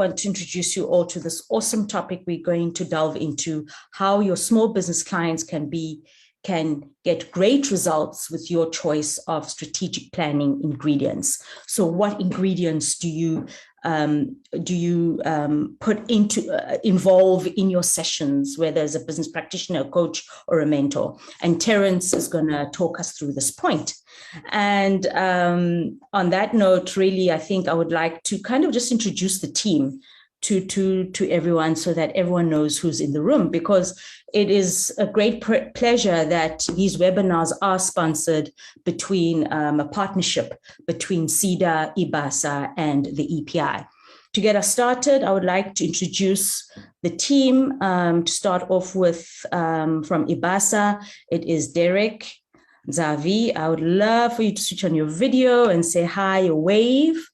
want to introduce you all to this awesome topic. We're going to delve into how your small business clients can get great results with your choice of strategic planning ingredients. So what ingredients do you involve in your sessions, whether as a business practitioner, a coach, or a mentor? And Terence is going to talk us through this point. And on that note, really, I think I would like to kind of just introduce the team to everyone so that everyone knows who's in the room, because it is a great pleasure that these webinars are sponsored between a partnership between SEDA, IBASA, and the EPI. To get us started, I would like to introduce the team. To start off with, from IBASA, it is Derek Zavi. I would love for you to switch on your video and say hi or wave,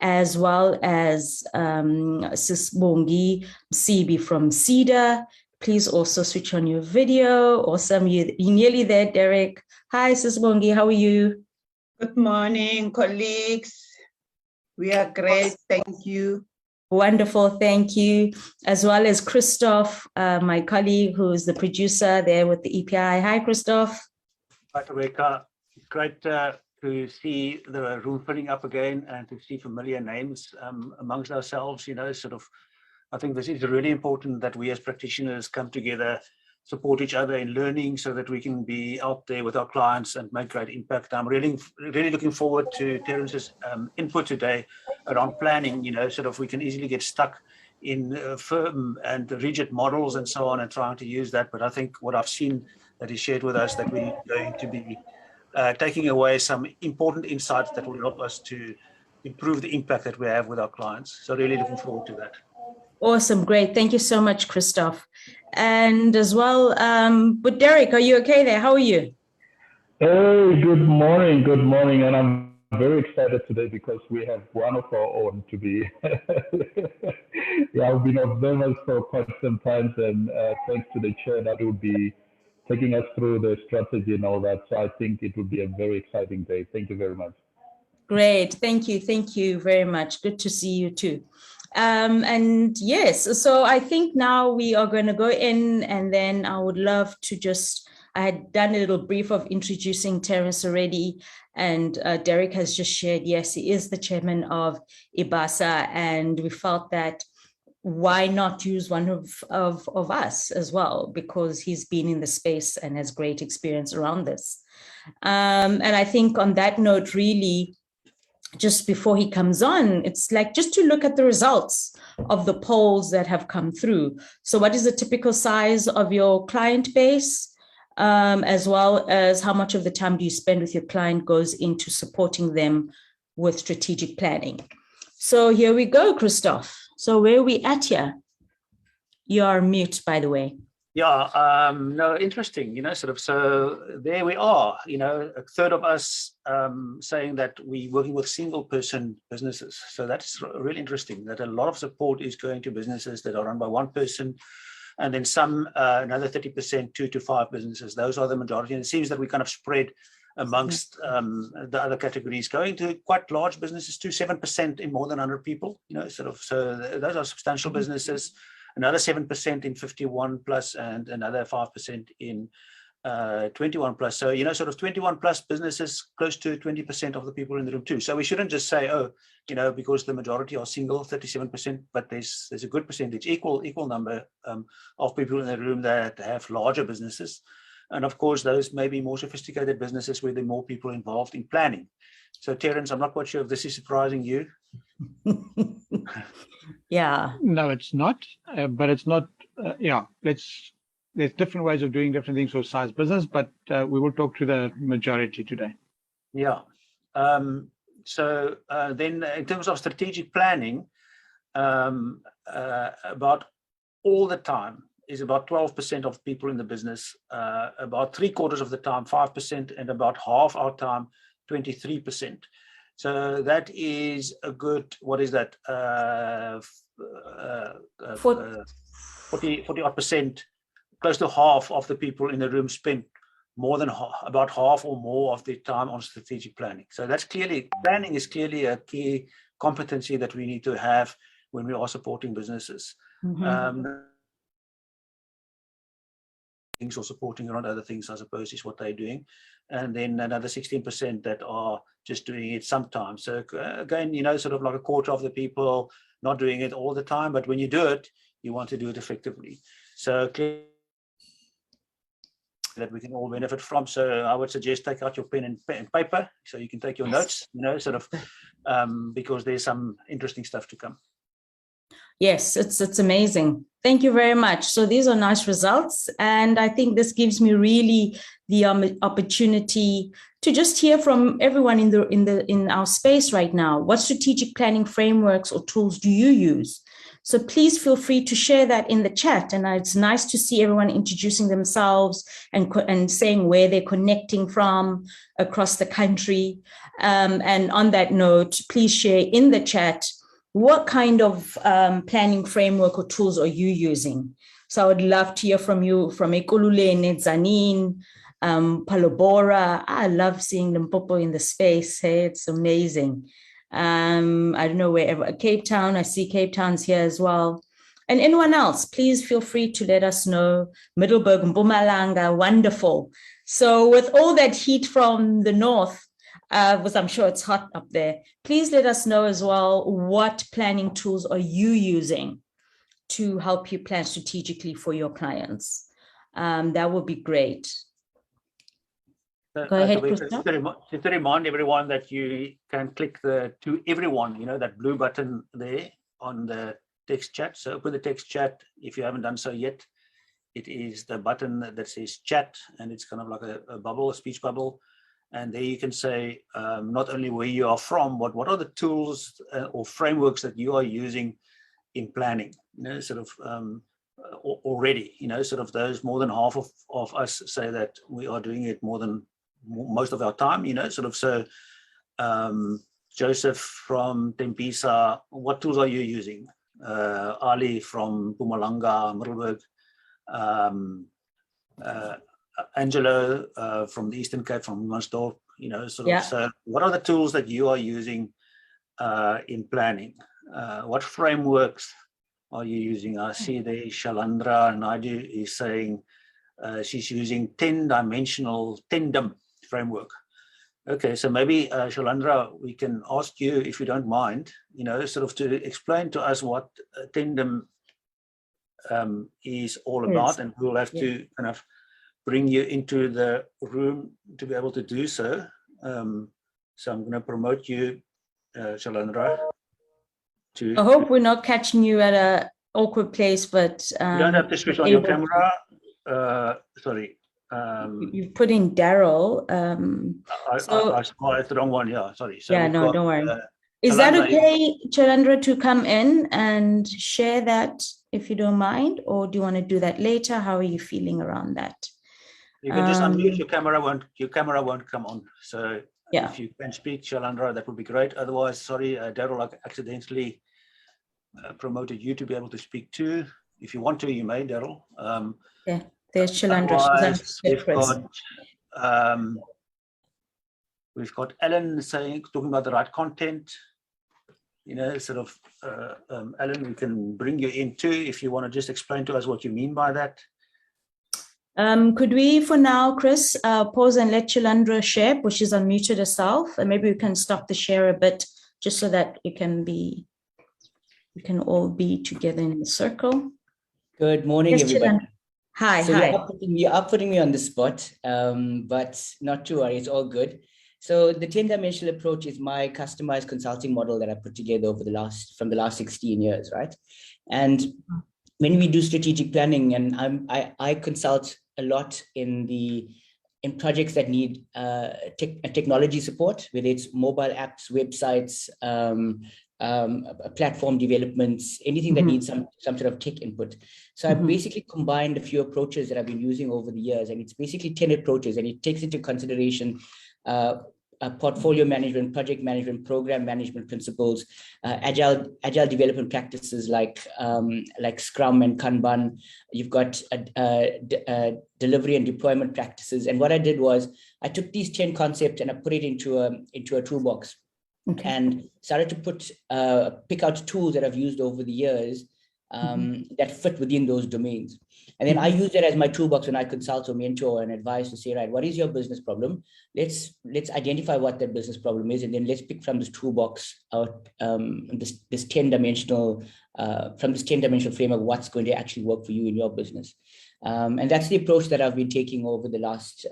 as well as Sisbongi Msibi from SEDA. Please also switch on your video. Awesome, you're nearly there, Derek. Hi, Sisbongi, how are you? Good morning, colleagues. We are great, thank you. Wonderful, thank you. As well as Christoph, my colleague, who is the producer there with the EPI. Hi, Christoph. Hi, Rebecca. It's great to see the room filling up again and to see familiar names amongst ourselves. You know, I think this is really important that we as practitioners come together, support each other in learning so that we can be out there with our clients and make great impact. I'm really looking forward to Terence's input today around planning. You know, we can easily get stuck in firm and rigid models and so on and trying to use that. But I think what I've seen that is shared with us, that we're going to be taking away some important insights that will help us to improve the impact that we have with our clients. So really looking forward to that. Awesome, great. Thank you so much, Christoph. And as well, but Derek, are you okay there? How are you? Hey, good morning, and I'm very excited today because we have one of our own to be. Yeah, I've been observers for quite some time, and thanks to the chair that will be taking us through the strategy and all that. So I think it will be a very exciting day. Thank you very much. Great, thank you very much. Good to see you too. And yes, so I think now we are going to go in, and then I would love to I had done a little brief of introducing Terence already, and Derek has just shared, yes, he is the chairman of IBASA, and we felt that why not use one of us as well, because he's been in the space and has great experience around this. And I think on that note, really, just before he comes on, it's like just to look at the results of the polls that have come through. So what is the typical size of your client base, as well as how much of the time do you spend with your client goes into supporting them with strategic planning? So here we go, Christoph. So where are we at here? You are mute, by the way. Yeah, no, interesting, you know, so there we are, you know, a third of us saying that we're working with single person businesses. So that's really interesting, that a lot of support is going to businesses that are run by one person, and then some, another 30%, 2 to 5 businesses. Those are the majority. And it seems that we kind of spread amongst the other categories, going to quite large businesses to 7% in more than 100 people, you know, so those are substantial businesses. Another 7% in 51 plus, and another 5% in 21 plus. So, you know, 21 plus businesses, close to 20% of the people in the room too. So we shouldn't just say, oh, you know, because the majority are single, 37%, but there's a good percentage, equal number of people in the room that have larger businesses. And of course, those may be more sophisticated businesses where there are more people involved in planning. So Terence, I'm not quite sure if this is surprising you. Yeah. No, it's not, but it's not, yeah, there's different ways of doing different things for size business, but we will talk to the majority today. Yeah. So then in terms of strategic planning, about all the time is about 12% of people in the business, about 3/4 of the time, 5%, and about half our time, 23%. So that is a good, what is that? 40-odd%, close to half of the people in the room spend more than about half or more of their time on strategic planning. So that's clearly, planning is clearly a key competency that we need to have when we are supporting businesses. Things or supporting around other things, I suppose, is what they're doing. And then another 16% that are just doing it sometimes. So again, you know, sort of like a quarter of the people not doing it all the time, but when you do it, you want to do it effectively. So clearly that we can all benefit from. So I would suggest take out your pen and paper so you can take your notes, you know, sort of, because there's some interesting stuff to come. Yes, it's amazing. Thank you very much. So these are nice results. And I think this gives me really the opportunity to just hear from everyone in our space right now. What strategic planning frameworks or tools do you use? So please feel free to share that in the chat. And it's nice to see everyone introducing themselves and saying where they're connecting from across the country. And on that note, please share in the chat what kind of planning framework or tools are you using? So I would love to hear from you, from Ekululene, Zanin, Palobora. I love seeing Limpopo in the space. Hey, it's amazing. I don't know, wherever, Cape Town, I see Cape Town's here as well. And anyone else, please feel free to let us know. Middleburg, Mpumalanga, wonderful. So with all that heat from the north, because I'm sure it's hot up there, please let us know as well, what planning tools are you using to help you plan strategically for your clients? That would be great. Go ahead, Just to remind everyone that you can click the to everyone, you know, that blue button there on the text chat. So open the text chat if you haven't done so yet. It is the button that says chat, and it's kind of like a bubble, a speech bubble. And there you can say not only where you are from, but what are the tools or frameworks that you are using in planning, you know, sort of already, you know, sort of those more than half of us say that we are doing it most of our time, you know, sort of. So Joseph from Tembisa, what tools are you using? Ali from Mpumalanga, Middelburg, Angelo from the Eastern Cape, from Mansdorp, you know, sort of. So what are the tools that you are using in planning? What frameworks are you using? I see there Shalandra Naidu is saying she's using 10-dimensional Tendum framework. Okay, so maybe Shalandra, we can ask you, if you don't mind, you know, sort of to explain to us what Tendum is all about, and we'll have to kind of bring you into the room to be able to do so. So I'm going to promote you, Shalandra. I hope we're not catching you at an awkward place, but you don't have to switch on your camera. Sorry. You've put in Daryl. I it's the wrong one. Yeah, sorry. So yeah, no, don't worry. Is that okay, Chalandra, to come in and share that, if you don't mind, or do you want to do that later? How are you feeling around that? You can just unmute your camera. Your camera won't come on. So if you can speak, Shalandra, that would be great. Otherwise, sorry, Daryl accidentally promoted you to be able to speak too. If you want to, you may, Daryl. Yeah, there's Shalandra. We've got Ellen talking about the right content. You know, sort of, Ellen, we can bring you in too if you want to just explain to us what you mean by that. Could we, for now, Chris, pause and let Shalandra share, but she's unmuted herself, and maybe we can stop the share a bit just so that we can all be together in the circle. Good morning, everybody. Shalandra. Hi, so hi. You are putting me on the spot, but not to worry, it's all good. So the 10-dimensional approach is my customized consulting model that I put together from the last 16 years, right? And when we do strategic planning, and I consult a lot in projects that need technology support, whether it's mobile apps, websites, platform developments, anything that needs some sort of tech input. So I've basically combined a few approaches that I've been using over the years, and it's basically 10 approaches, and it takes into consideration portfolio management, project management, program management principles, agile development practices like Scrum and Kanban. You've got delivery and deployment practices. And what I did was I took these 10 concepts and I put it into a toolbox. Okay. and started to pick out tools that I've used over the years that fit within those domains. And then I use that as my toolbox when I consult or mentor and advise to say, right, what is your business problem? Let's identify what that business problem is, and then let's pick from this toolbox out this 10-dimensional framework what's going to actually work for you in your business. And that's the approach that I've been taking over the last,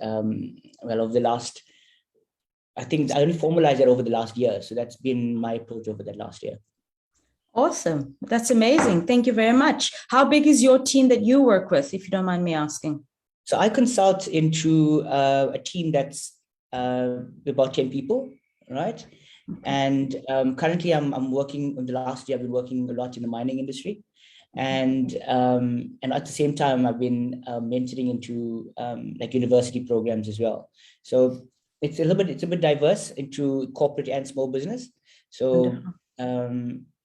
I think I only formalized that over the last year. So that's been my approach over that last year. Awesome. That's amazing. Thank you very much. How big is your team that you work with, if you don't mind me asking? So I consult into a team that's about 10 people, right? And currently I'm working, in the last year, I've been working a lot in the mining industry. And at the same time, I've been mentoring into like university programs as well. So it's a bit diverse into corporate and small business. So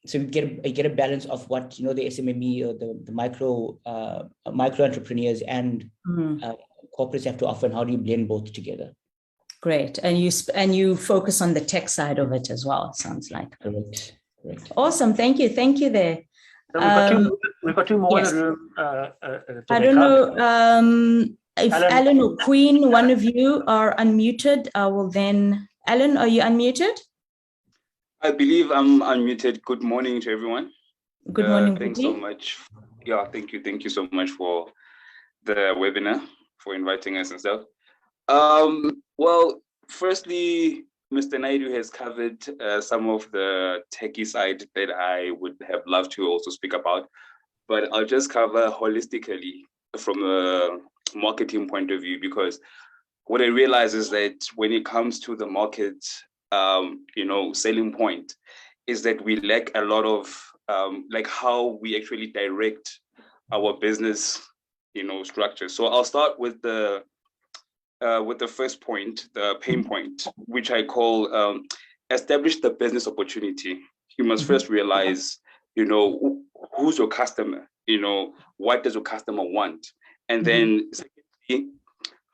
so you get a balance of what, you know, the SMME or the micro entrepreneurs and corporates have to offer, and how do you blend both together? Great. And you focus on the tech side of it as well, it sounds like. Correct. Awesome. Thank you there. So we've got two more yes. in the room. I don't know if Alan or Queen, one of you are unmuted. I will then. Alan, are you unmuted? I believe I'm unmuted. Good morning to everyone. Good morning. Thanks so much. Yeah, thank you. Thank you so much for the webinar, for inviting us and stuff. Well, firstly, Mr. Naidu has covered some of the techie side that I would have loved to also speak about, but I'll just cover holistically from a marketing point of view, because what I realize is that when it comes to the market, selling point is that we lack a lot of like how we actually direct our business, structure. So I'll start with the first point, the pain point, which I call establish the business opportunity. You must first realize, who's your customer, what does your customer want? And then secondly,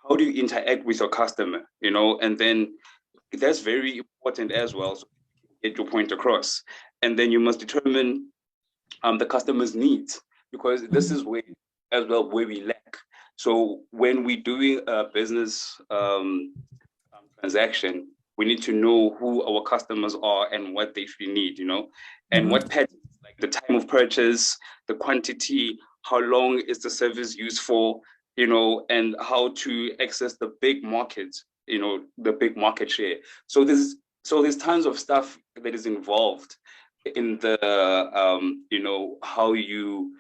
how do you interact with your customer, and then that's very important as well, so get your point across. And then you must determine the customer's needs, because this is where we lack. So when we're doing a business transaction, we need to know who our customers are and what they actually need, and what patterns, like the time of purchase, the quantity, how long is the service used for, and how to access the big market, the big market share. So there's tons of stuff that is involved in the, how you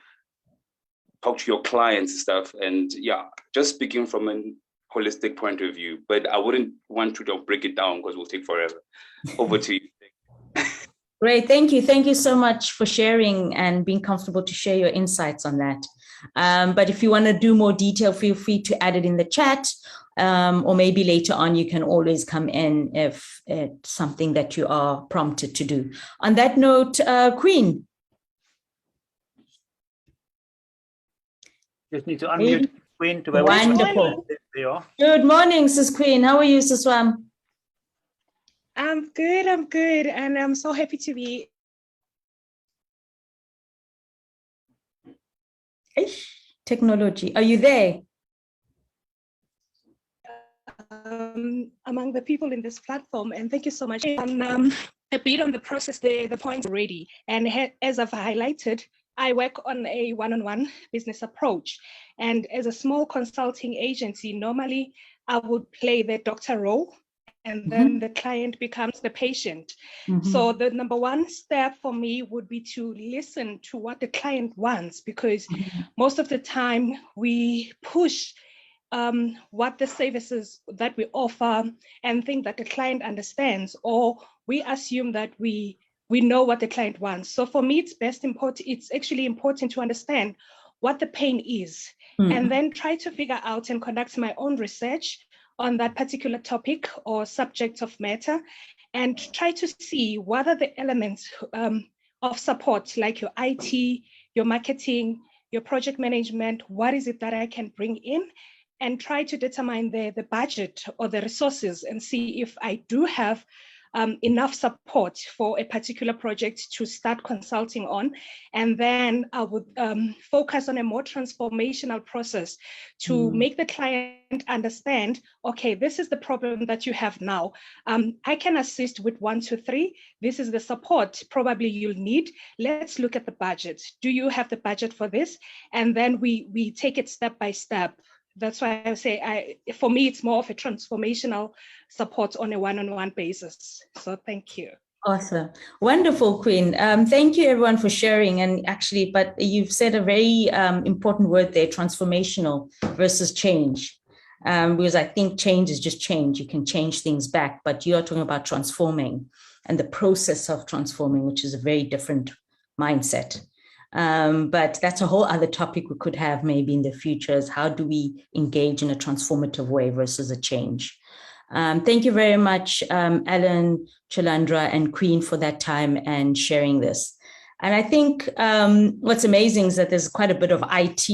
talk to your clients and stuff. And yeah, just speaking from a holistic point of view, but I wouldn't want to break it down because it will take forever. Over to you. Great, thank you. Thank you so much for sharing and being comfortable to share your insights on that. But if you want to do more detail, feel free to add it in the chat, or maybe later on you can always come in if it's something that you are prompted to do. On that note, Queen. Just need to unmute Queen to be wonderful. There you are. Good morning, Sis Queen. How are you, Sis Swam? I'm good, and I'm so happy to be. Technology, are you there? Among the people in this platform, and thank you so much. A bit on the process, the points already, and as I've highlighted, I work on a one-on-one business approach, and as a small consulting agency, normally I would play the doctor role, and then the client becomes the patient. So the number one step for me would be to listen to what the client wants, because most of the time we push what the services that we offer and think that the client understands, or we assume that we know what the client wants. So for me, it's actually important to understand what the pain is, and then try to figure out and conduct my own research on that particular topic or subject of matter, and try to see what are the elements of support, like your IT, your marketing, your project management, what is it that I can bring in, and try to determine the budget or the resources and see if I do have enough support for a particular project to start consulting on. And then I would focus on a more transformational process to make the client understand, okay, this is the problem that you have now. I can assist with 1, 2, 3. This is the support probably you'll need. Let's look at the budget. Do you have the budget for this? And then we take it step by step. That's why I say, for me, it's more of a transformational support on a one-on-one basis. So thank you. Awesome. Wonderful, Queen. Thank you everyone for sharing. And actually, but you've said a very important word there, transformational versus change. Because I think change is just change. You can change things back, but you are talking about transforming and the process of transforming, which is a very different mindset. But that's a whole other topic we could have maybe in the future, is how do we engage in a transformative way versus a change. Thank you very much, Alan, Chalandra, and Queen for that time and sharing this. And I think what's amazing is that there's quite a bit of IT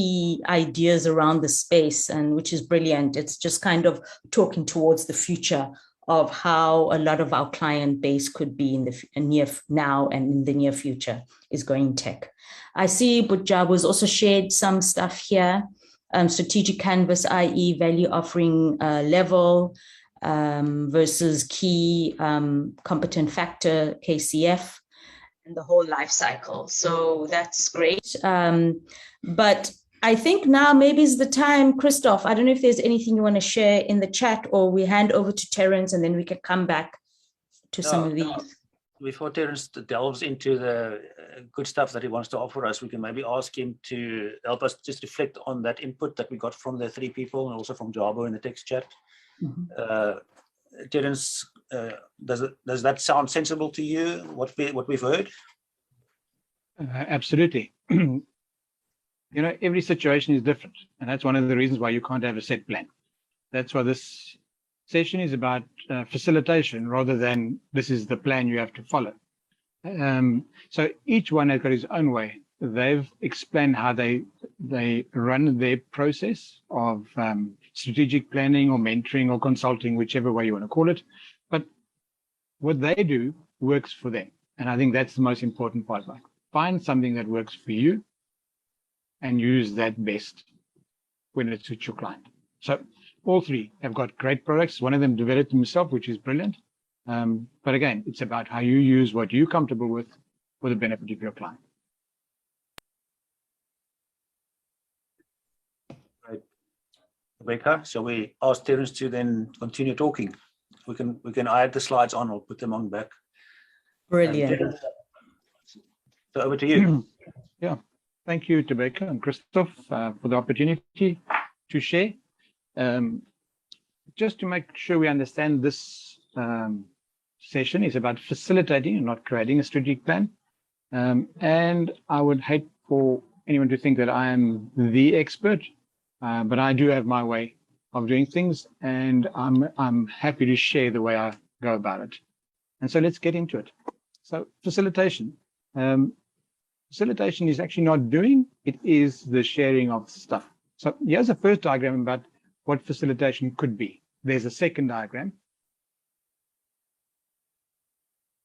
ideas around the space, and which is brilliant. It's just kind of talking towards the future of how a lot of our client base could be in the near now and in the near future is going tech. I see Bujabu has also shared some stuff here. Strategic canvas, i.e. value offering level versus key competent factor, KCF, and the whole life cycle. So that's great. But I think now maybe is the time, Christoph, I don't know if there's anything you want to share in the chat, or we hand over to Terence and then we can come back to some of these. Before Terence delves into the good stuff that he wants to offer us, we can maybe ask him to help us just reflect on that input that we got from the 3 people and also from Jabo in the text chat. Terence, does that sound sensible to you, what we've heard? Absolutely. You know, every situation is different, and that's one of the reasons why you can't have a set plan. That's why this session is about facilitation rather than this is the plan you have to follow. So each one has got his own way. They've explained how they run their process of strategic planning or mentoring or consulting, whichever way you want to call it. But what they do works for them. And I think that's the most important part. Like, find something that works for you and use that best when it suits your client. So all 3 have got great products. One of them developed himself, which is brilliant. But again, it's about how you use what you're comfortable with for the benefit of your client. Right. Rebecca, shall we ask Terence to then continue talking? We can add the slides on, or put them on back. Brilliant. So over to you. Yeah. Thank you, Rebecca and Christoph, for the opportunity to share. Just to make sure we understand, this session is about facilitating and not creating a strategic plan. And I would hate for anyone to think that I am the expert, but I do have my way of doing things, and I'm happy to share the way I go about it. And so let's get into it. So facilitation. Facilitation is actually not doing, it is the sharing of stuff. So here's a first diagram about what facilitation could be. There's a second diagram.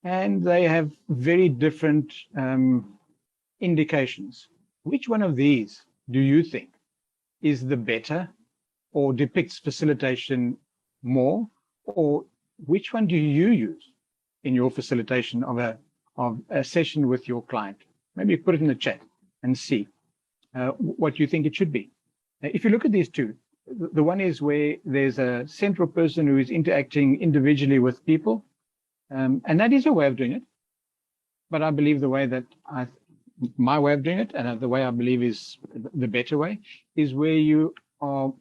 And they have very different indications. Which one of these do you think is the better, or depicts facilitation more? Or which one do you use in your facilitation of a session with your client? Maybe put it in the chat and see what you think it should be. If you look at these 2, the one is where there's a central person who is interacting individually with people. And that is a way of doing it. But I believe the way that my way of doing it, and the way I believe is the better way, is where you are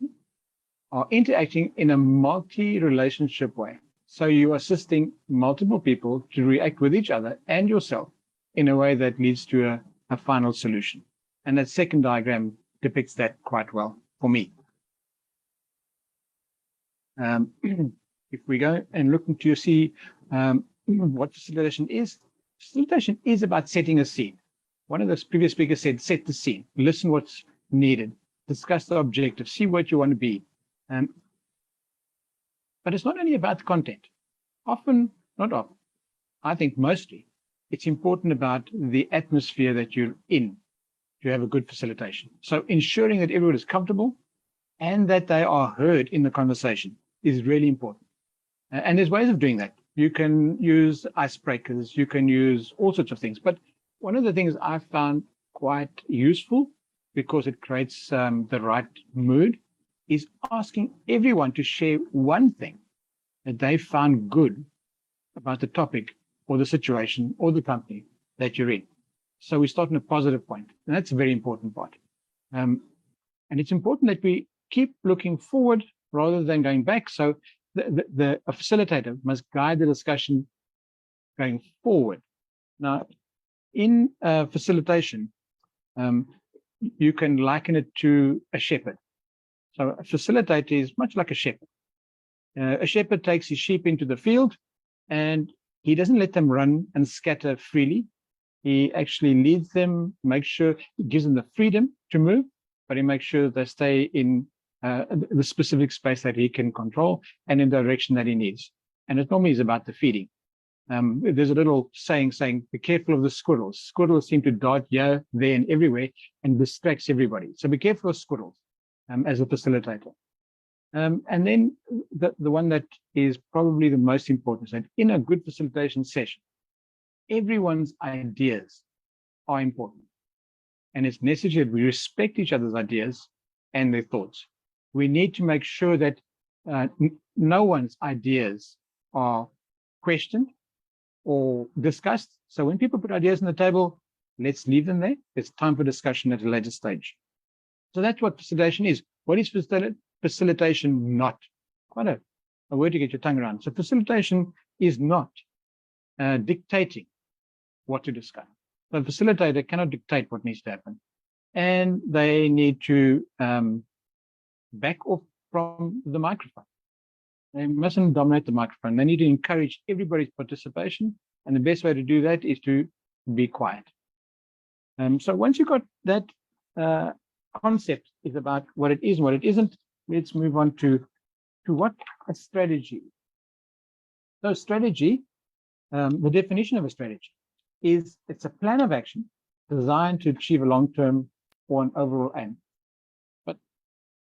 interacting in a multi-relationship way. So you're assisting multiple people to react with each other and yourself in a way that leads to a final solution. And that second diagram depicts that quite well for me. If we go and look into see what facilitation is about setting a scene. One of the previous speakers said, set the scene, listen what's needed, discuss the objective, see what you want to be. But it's not only about the content. Often, not often, I think mostly, it's important about the atmosphere that you're in to have a good facilitation. So ensuring that everyone is comfortable and that they are heard in the conversation is really important. And there's ways of doing that. You can use icebreakers, you can use all sorts of things. But one of the things I found quite useful, because it creates the right mood, is asking everyone to share one thing that they found good about the topic or the situation or the company that you're in. So we start on a positive point, and that's a very important part. And it's important that we keep looking forward rather than going back. So a facilitator must guide the discussion going forward. Now, in facilitation, you can liken it to a shepherd. So a facilitator is much like a shepherd. A shepherd takes his sheep into the field, and he doesn't let them run and scatter freely. He actually leads them, makes sure, he gives them the freedom to move, but he makes sure they stay in the specific space that he can control and in the direction that he needs. And it normally is about the feeding. There's a little saying, be careful of the squirrels. Squirrels seem to dart here, there, and everywhere and distracts everybody. So be careful of squirrels as a facilitator. And then the one that is probably the most important is that in a good facilitation session, everyone's ideas are important. And it's necessary that we respect each other's ideas and their thoughts. We need to make sure that no one's ideas are questioned or discussed. So when people put ideas on the table, let's leave them there. It's time for discussion at a later stage. So that's what facilitation is. What is facilitation not? Quite a word to get your tongue around. So facilitation is not dictating what to discuss. So a facilitator cannot dictate what needs to happen. And they need to back off from the microphone. They mustn't dominate the microphone. They need to encourage everybody's participation. And the best way to do that is to be quiet. So once you've got that concept is about what it is and what it isn't, let's move on to what a strategy is. So strategy, the definition of a strategy is it's a plan of action designed to achieve a long-term or an overall aim. But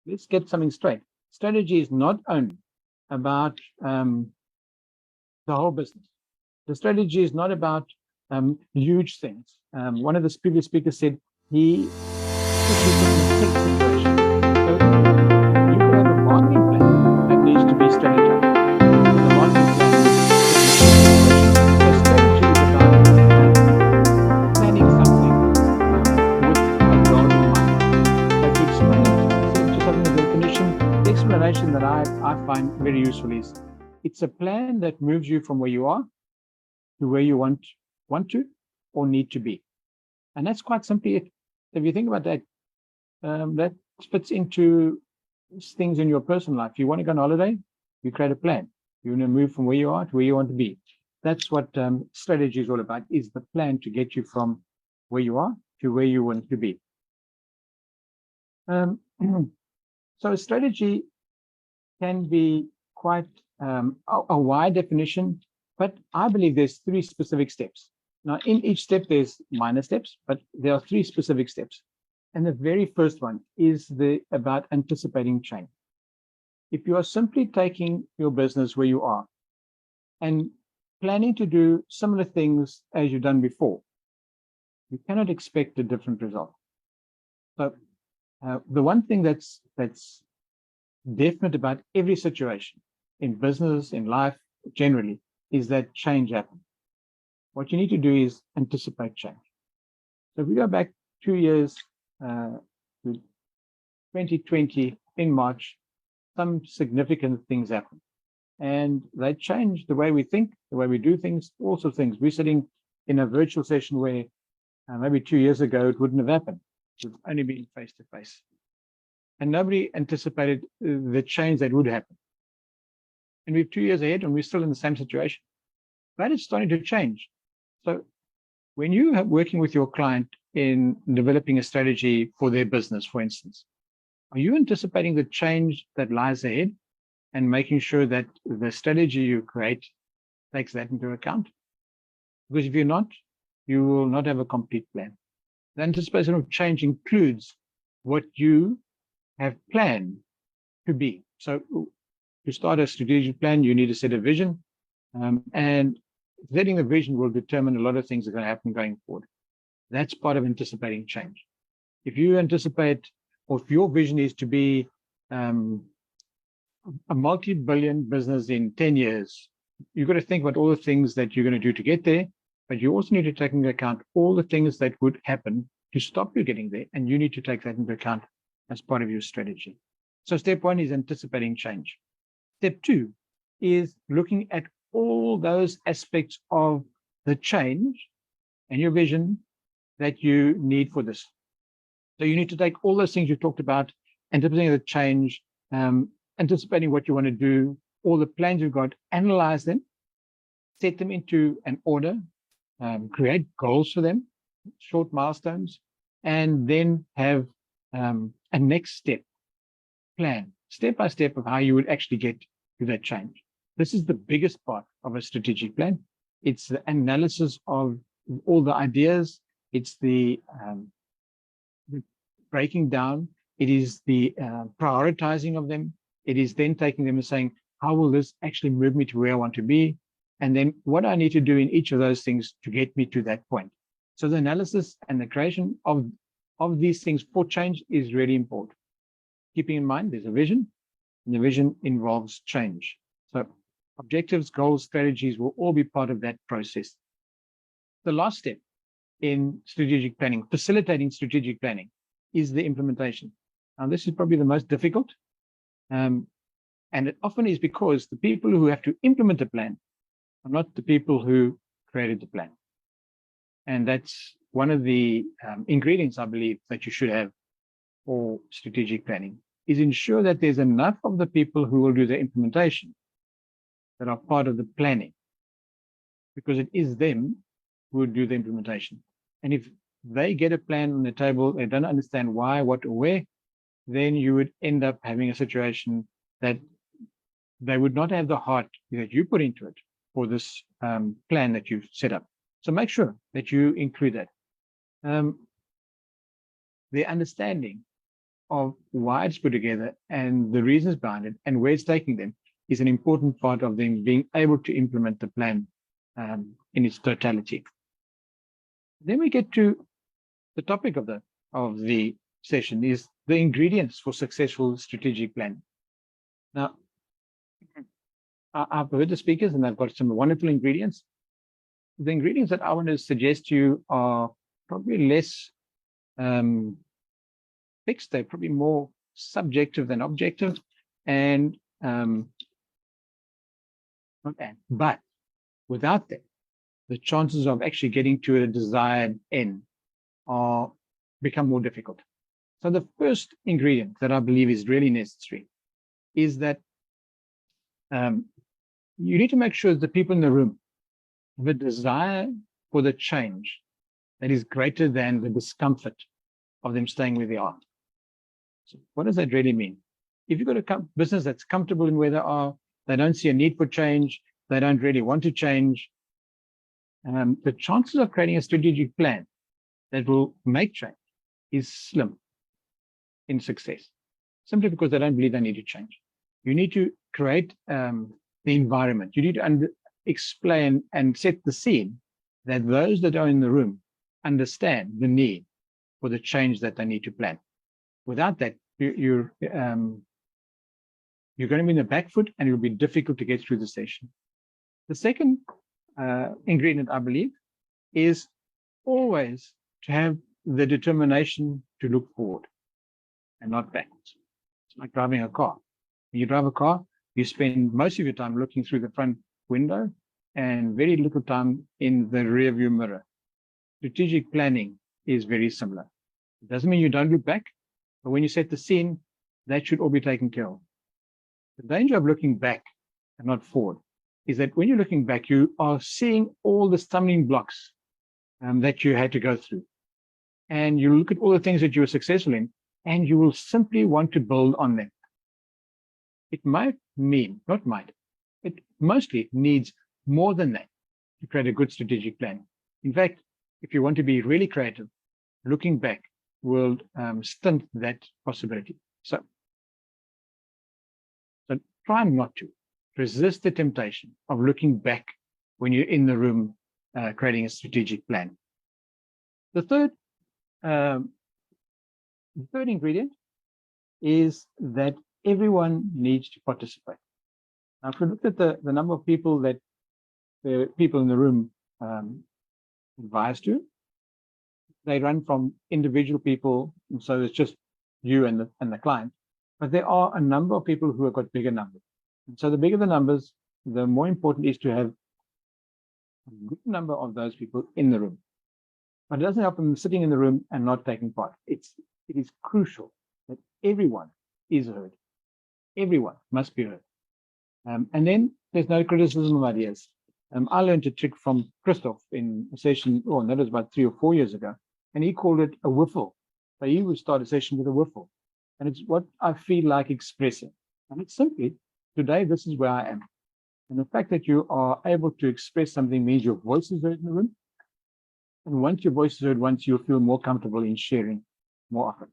let's get something straight. Strategy is not only about the whole business. The strategy is not about huge things. One of the previous speakers said he situation. So you could have a marketing plan that needs to be strategized. The marketing plan so strategy is about planning something with a goal in mind. So to explain it, just having the definition, the explanation that I find very useful is it's a plan that moves you from where you are to where you want to or need to be. And that's quite simply it. If you think about that, that fits into things in your personal life. You want to go on holiday, you create a plan. You want to move from where you are to where you want to be. That's what strategy is all about, is the plan to get you from where you are to where you want to be. So a strategy can be quite a wide definition, but I believe there's 3 specific steps. Now, in each step, there's minor steps, but there are 3 specific steps. And the very first one is about anticipating change. If you are simply taking your business where you are and planning to do similar things as you've done before, you cannot expect a different result. So the one thing that's definite about every situation in business, in life, generally, is that change happens. What you need to do is anticipate change. So if we go back 2 years to 2020 in March, some significant things happened. And they changed the way we think, the way we do things, all sorts of things. We're sitting in a virtual session where maybe 2 years ago it wouldn't have happened. It would only been face to face. And nobody anticipated the change that would happen. And we're 2 years ahead and we're still in the same situation. But it's starting to change. So when you are working with your client in developing a strategy for their business, for instance, are you anticipating the change that lies ahead and making sure that the strategy you create takes that into account? Because if you're not, you will not have a complete plan. The anticipation of change includes what you have planned to be. So to start a strategic plan, you need to set a vision, and setting the vision will determine a lot of things that are going to happen going forward. That's part of anticipating change. If you anticipate, or if your vision is to be a multi-billion business in 10 years, you've got to think about all the things that you're going to do to get there, but you also need to take into account all the things that would happen to stop you getting there, and you need to take that into account as part of your strategy. So step one is anticipating change. Step two is looking at all those aspects of the change and your vision that you need for this. So you need to take all those things you talked about, anticipating the change, anticipating what you want to do, all the plans you've got, analyze them, set them into an order, create goals for them, short milestones, and then have a next step plan, step by step, of how you would actually get to that change. This is the biggest part of a strategic plan. It's the analysis of all the ideas. It's the breaking down. It is the prioritizing of them. It is then taking them and saying, how will this actually move me to where I want to be? And then what I need to do in each of those things to get me to that point. So the analysis and the creation of these things for change is really important. Keeping in mind there's a vision, and the vision involves change. So objectives, goals, strategies will all be part of that process. The last step in strategic planning, facilitating strategic planning, is the implementation. Now, this is probably the most difficult, and it often is because the people who have to implement the plan are not the people who created the plan. And that's one of the ingredients, I believe, that you should have for strategic planning, is ensure that there's enough of the people who will do the implementation that are part of the planning, because it is them who will do the implementation. And if they get a plan on the table, they don't understand why, what, or where, then you would end up having a situation that they would not have the heart that you put into it for this plan that you've set up. So make sure that you include that. The understanding of why it's put together and the reasons behind it and where it's taking them is an important part of them being able to implement the plan in its totality. Then we get to the topic of the session, is the ingredients for successful strategic planning. Now, I've heard the speakers and I've got some wonderful ingredients. The ingredients that I want to suggest to you are probably less fixed. They're probably more subjective than objective, but without that, the chances of actually getting to a desired end become more difficult. So the first ingredient that I believe is really necessary is that you need to make sure that the people in the room have a desire for the change that is greater than the discomfort of them staying where they are. So what does that really mean? If you've got a business that's comfortable in where they are, they don't see a need for change, they don't really want to change, the chances of creating a strategic plan that will make change is slim in success, simply because they don't believe they need to change. You need to create the environment. You need to explain and set the scene that those that are in the room understand the need for the change that they need to plan. Without that, you're going to be in the back foot, and it will be difficult to get through the session. The second ingredient, I believe, is always to have the determination to look forward and not backwards. It's like driving a car. When you drive a car, you spend most of your time looking through the front window and very little time in the rear view mirror. Strategic planning is very similar. It doesn't mean you don't look back, but when you set the scene, that should all be taken care of. The danger of looking back and not forward is that when you're looking back, you are seeing all the stumbling blocks that you had to go through. And you look at all the things that you were successful in, and you will simply want to build on them. It might mean, not might, it mostly needs more than that. to create a good strategic plan. In fact, if you want to be really creative, looking back will stunt that possibility. So try not to resist the temptation of looking back when you're in the room creating a strategic plan. The third ingredient is that everyone needs to participate. Now, if we look at the number of people that the people in the room advise to, they run from individual people, and so it's just you and the client. But there are a number of people who have got bigger numbers. And so the bigger the numbers, the more important it is to have a good number of those people in the room. But it doesn't help them sitting in the room and not taking part. It is crucial that everyone is heard. Everyone must be heard. And then there's no criticism of ideas. I learned a trick from Christoph in a session, that was about 3 or 4 years ago, and he called it a whiffle. So he would start a session with a whiffle. And it's what I feel like expressing. And it's simply, today, this is where I am. And the fact that you are able to express something means your voice is heard in the room. And once your voice is heard, once you'll feel more comfortable in sharing more often.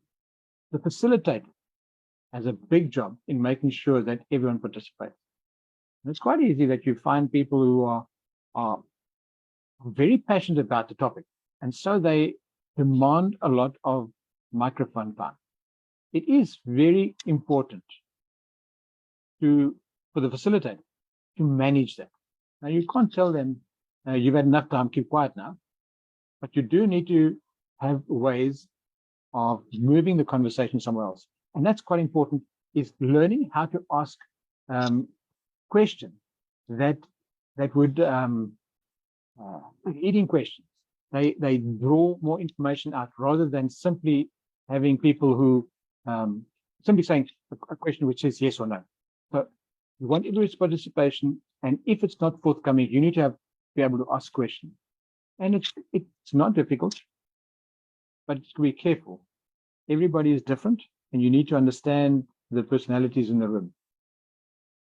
The facilitator has a big job in making sure that everyone participates. And it's quite easy that you find people who are very passionate about the topic. And so they demand a lot of microphone time. It is very important for the facilitator to manage that. Now, you can't tell them, you've had enough time, keep quiet now. But you do need to have ways of moving the conversation somewhere else. And that's quite important, is learning how to ask questions that would, leading questions. They draw more information out rather than simply having people who simply saying a question which says yes or no. So you want everybody's participation, and if it's not forthcoming, you need to be able to ask questions. And it's not difficult, but to be careful. Everybody is different, and you need to understand the personalities in the room.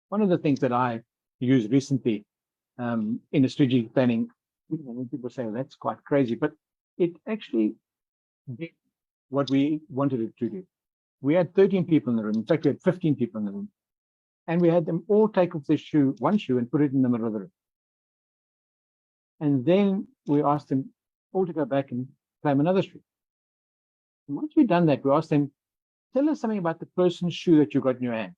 One of the things that I used recently in a strategic planning, when people say, well, that's quite crazy, but it actually did what we wanted it to do. We had 13 people in the room. In fact, we had 15 people in the room. And we had them all take off their shoe, one shoe, and put it in the middle of the room. And then we asked them all to go back and climb another shoe. And once we'd done that, we asked them, tell us something about the person's shoe that you got in your hand.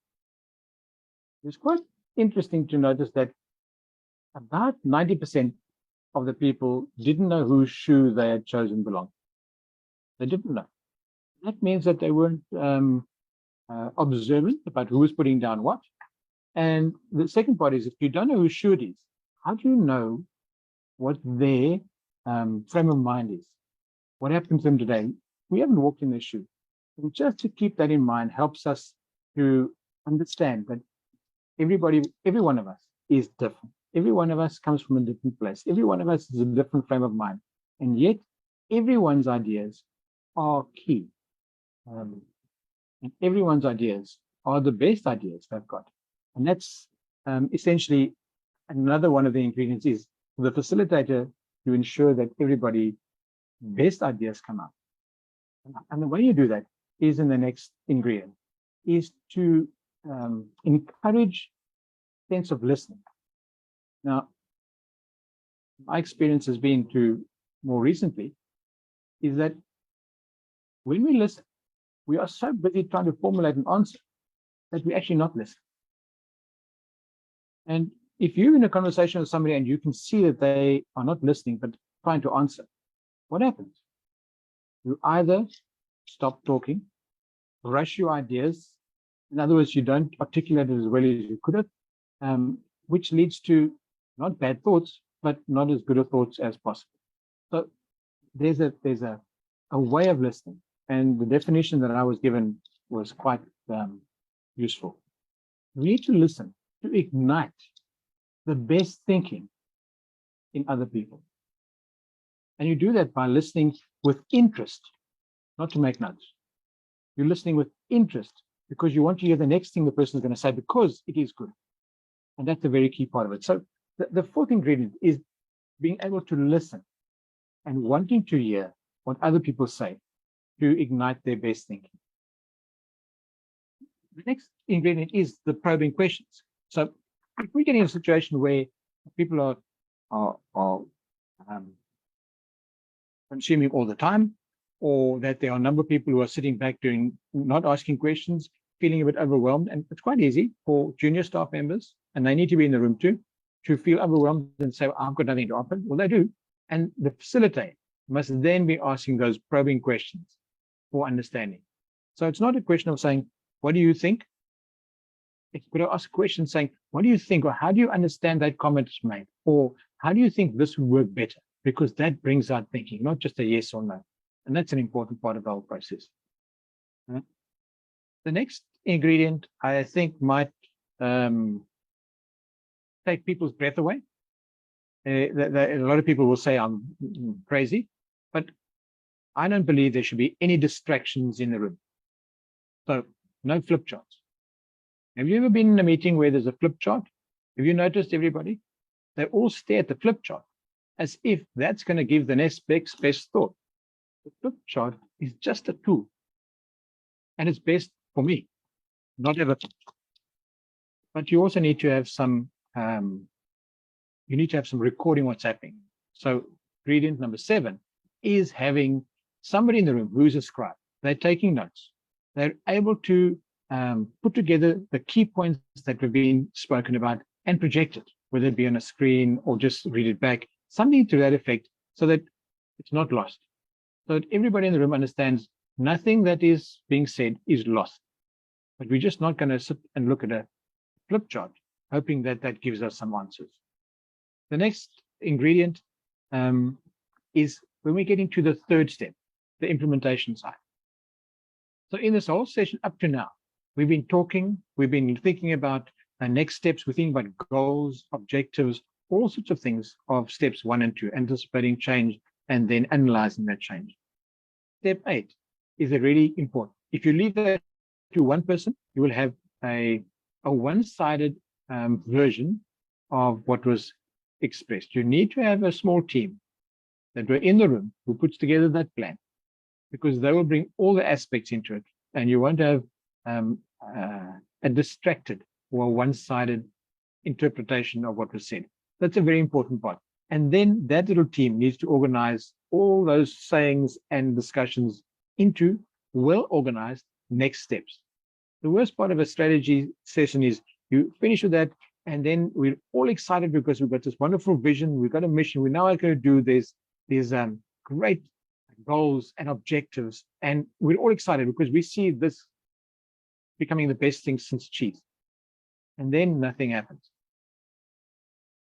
It was quite interesting to notice that about 90% of the people didn't know whose shoe they had chosen belonged. They didn't know. That means that they weren't observant about who was putting down what. And the second part is, if you don't know whose shoe it is, how do you know what their frame of mind is? What happened to them today? We haven't walked in their shoe. And just to keep that in mind helps us to understand that every one of us is different. Every one of us comes from a different place. Every one of us is a different frame of mind. And yet, everyone's ideas are key. And everyone's ideas are the best ideas they've got. And that's essentially another one of the ingredients is for the facilitator to ensure that everybody's best ideas come out. And the way you do that is in the next ingredient, is to encourage sense of listening. Now, my experience has been to more recently is that when we listen, we are so busy trying to formulate an answer that we actually not listen. And if you're in a conversation with somebody and you can see that they are not listening but trying to answer, what happens? You either stop talking, rush your ideas. In other words, you don't articulate it as well as you could have, which leads to not bad thoughts, but not as good a thoughts as possible. So there's a way of listening. And the definition that I was given was quite useful. We need to listen to ignite the best thinking in other people. And you do that by listening with interest, not to make notes. You're listening with interest because you want to hear the next thing the person is going to say because it is good. And that's a very key part of it. So the fourth ingredient is being able to listen and wanting to hear what other people say to ignite their best thinking. The next ingredient is the probing questions. So if we're getting a situation where people are consuming all the time, or that there are a number of people who are sitting back not asking questions, feeling a bit overwhelmed, and it's quite easy for junior staff members, and they need to be in the room too, to feel overwhelmed and say, well, I've got nothing to offer. Well, they do. And the facilitator must then be asking those probing questions for understanding. So it's not a question of saying, what do you think? It's got to ask a question saying, what do you think, or how do you understand that comment is made? Or how do you think this would work better? Because that brings out thinking, not just a yes or no. And that's an important part of the whole process. The next ingredient, I think, might take people's breath away. A lot of people will say I'm crazy, but I don't believe there should be any distractions in the room. So no flip charts. Have you ever been in a meeting where there's a flip chart? Have you noticed everybody? They all stare at the flip chart as if that's going to give the next best thought. The flip chart is just a tool, and it's best for me, not everything. But you also need to have some recording what's happening. So ingredient number 7 is having somebody in the room who's a scribe. They're taking notes. They're able to put together the key points that have been spoken about and project it, whether it be on a screen or just read it back, something to that effect, so that it's not lost. So that everybody in the room understands nothing that is being said is lost. But we're just not going to sit and look at a flip chart, hoping that that gives us some answers. The next ingredient is when we get into the third step, the implementation side. So in this whole session up to now, we've been talking, we've been thinking about next steps, we're thinking about goals, objectives, all sorts of things of steps 1 and 2, anticipating change and then analyzing that change. Step 8 is really important. If you leave that to one person, you will have a one-sided version of what was expressed. You need to have a small team that were in the room who puts together that plan, because they will bring all the aspects into it, and you won't have a distracted or one-sided interpretation of what was said. That's a very important part. And then that little team needs to organize all those sayings and discussions into well-organized next steps. The worst part of a strategy session is you finish with that, and then we're all excited because we've got this wonderful vision, we've got a mission, we now are going to do these great goals and objectives, and we're all excited because we see this becoming the best thing since cheese. And then nothing happens.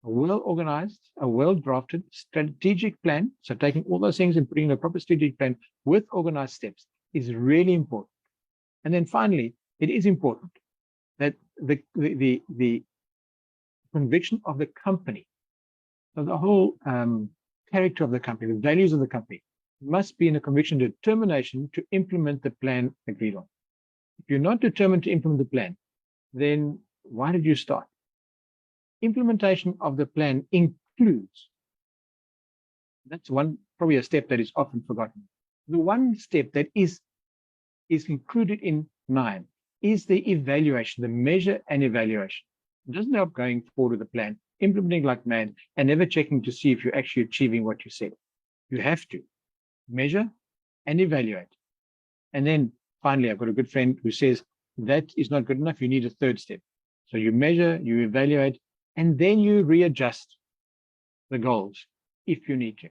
A well-organized, a well-drafted strategic plan, so taking all those things and putting in a proper strategic plan with organized steps is really important. And then finally, it is important that the conviction of the company, so the whole character of the company, the values of the company, must be in a conviction determination to implement the plan agreed on. If you're not determined to implement the plan, then why did you start? Implementation of the plan includes, that's probably a step that is often forgotten. The one step that is included in 9 is the evaluation, the measure and evaluation. It doesn't help going forward with the plan, implementing like mad, and never checking to see if you're actually achieving what you said. You have to measure and evaluate. And then finally, I've got a good friend who says that is not good enough. You need a third step. So you measure, you evaluate, and then you readjust the goals if you need to.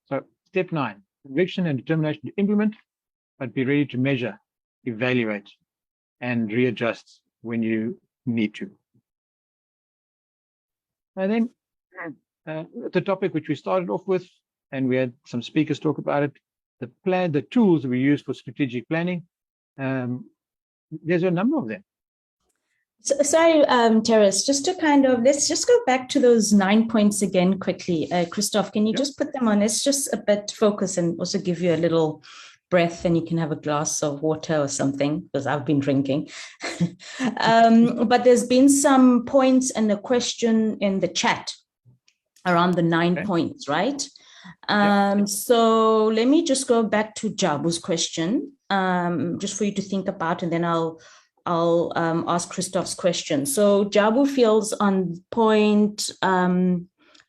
So step 9, conviction and determination to implement, but be ready to measure, evaluate, and readjust when you need to. And then the topic which we started off with, and we had some speakers talk about it, the tools we use for strategic planning. There's a number of them. So, sorry, Terence, just to let's just go back to those 9 points again quickly. Christoph, can you just put them on? Let's just a bit focus and also give you a little breath, and you can have a glass of water or something, because I've been drinking. But there's been some points and a question in the chat around the 9 points, right? So let me just go back to Jabu's question, just for you to think about, and then I'll ask Christoph's question. So Jabu feels on point,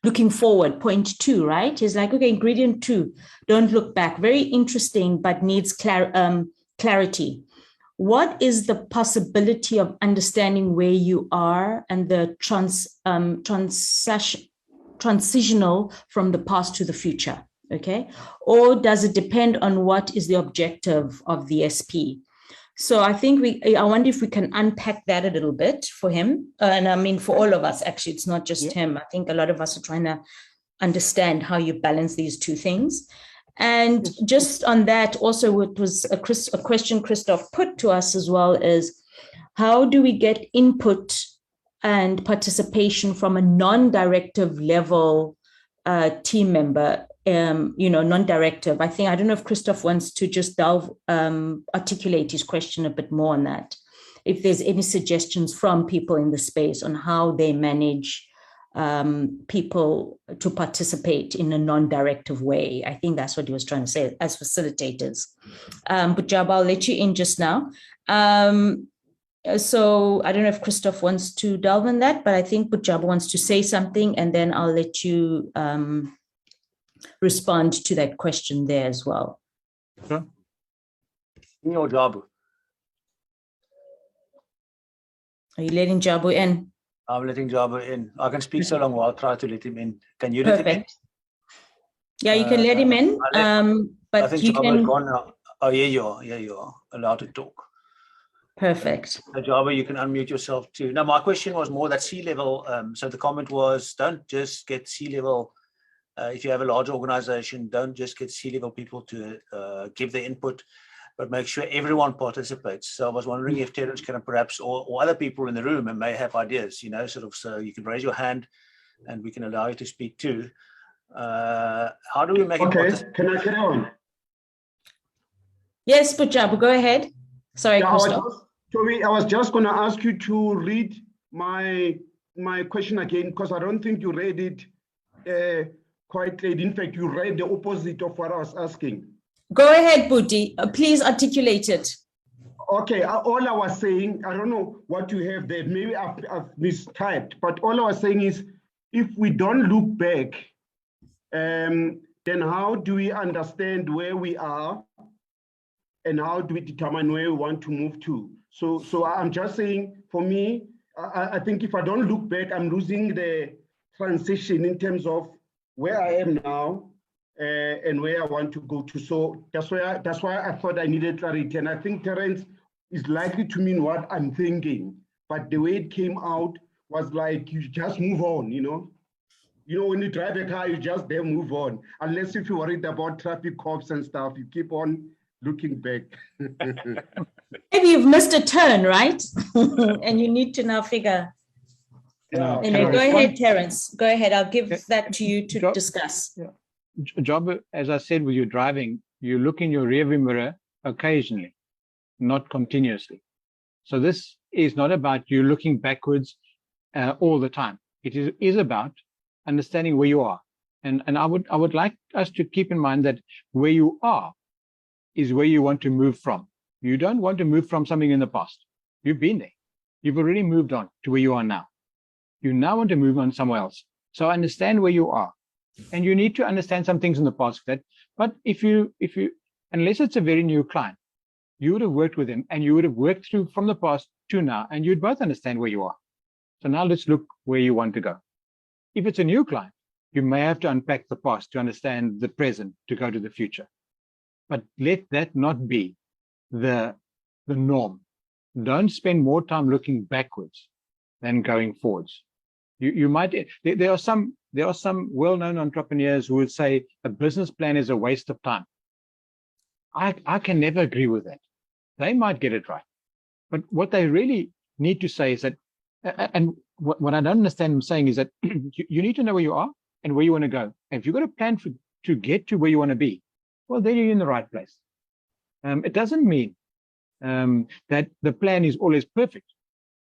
looking forward, point 2, right? He's like, okay, ingredient 2, don't look back. Very interesting, but needs clarity. What is the possibility of understanding where you are and the transitional from the past to the future, okay? Or does it depend on what is the objective of the SP? So I think I wonder if we can unpack that a little bit for him. And I mean, for all of us, actually, it's not just him. I think a lot of us are trying to understand how you balance these two things. And just on that, also, it was a question Christoph put to us as well is, how do we get input and participation from a non-directive level team member, non-directive? I don't know if Christoph wants to just articulate his question a bit more on that. If there's any suggestions from people in the space on how they manage people to participate in a non-directive way. I think that's what he was trying to say as facilitators. But Jab, I'll let you in just now. So I don't know if Christoph wants to delve in that, but I think Bujaba wants to say something, and then I'll let you respond to that question there as well. Sure. Your Jabu. Are you letting Jabu in? I'm letting Jabu in. I can speak so long while I'll try to let him in. Can you let him in? Yeah, you can let him in. But I think you Jabu can. is gone now. Oh, yeah, you are. Yeah, you are allowed to talk. Perfect. So Jabu, you can unmute yourself too. Now, my question was more that C-level. So the comment was, don't just get C-level. If you have a large organization, don't just get C-level people to give their input, but make sure everyone participates. So I was wondering if Terence can perhaps, or other people in the room and may have ideas, so you can raise your hand and we can allow you to speak too. How do we make it participate? Can I carry on? Yes, Pujabu, go ahead. Sorry, Christoph. I was just going to ask you to read my question again, because I don't think you read it quite clear. In fact, you read the opposite of what I was asking. Go ahead, Budi. Please articulate it. Okay, all I was saying, I don't know what you have there. Maybe I've mistyped, but all I was saying is, if we don't look back, then how do we understand where we are and how do we determine where we want to move to? So I'm just saying, for me, I think if I don't look back, I'm losing the transition in terms of where I am now and where I want to go to. So that's why I thought I needed clarity. And I think Terence is likely to mean what I'm thinking, but the way it came out was like, you just move on, when you drive a car, you just then move on. Unless if you're worried about traffic cops and stuff, you keep on looking back. Maybe you've missed a turn, right? And you need to now figure. Anyway, go ahead, Terence. Go ahead. I'll give that to you to discuss. Job, as I said, when you're driving, you look in your rearview mirror occasionally, not continuously. So this is not about you looking backwards all the time. It is about understanding where you are. And I would like us to keep in mind that where you are is where you want to move from. You don't want to move from something in the past. You've been there. You've already moved on to where you are now. You now want to move on somewhere else. So understand where you are. And you need to understand some things in the past. But if you, unless it's a very new client, you would have worked with him and you would have worked through from the past to now, and you'd both understand where you are. So now let's look where you want to go. If it's a new client, you may have to unpack the past to understand the present to go to the future. But let that not be the norm. Don't spend more time looking backwards than going forwards. You might, there are some well-known entrepreneurs who would say a business plan is a waste of time. I can never agree with that. They might get it right. But what they really need to say is that, and what I don't understand them saying is that you need to know where you are and where you want to go. And if you've got a plan to get to where you want to be, well, then you're in the right place. It doesn't mean that the plan is always perfect,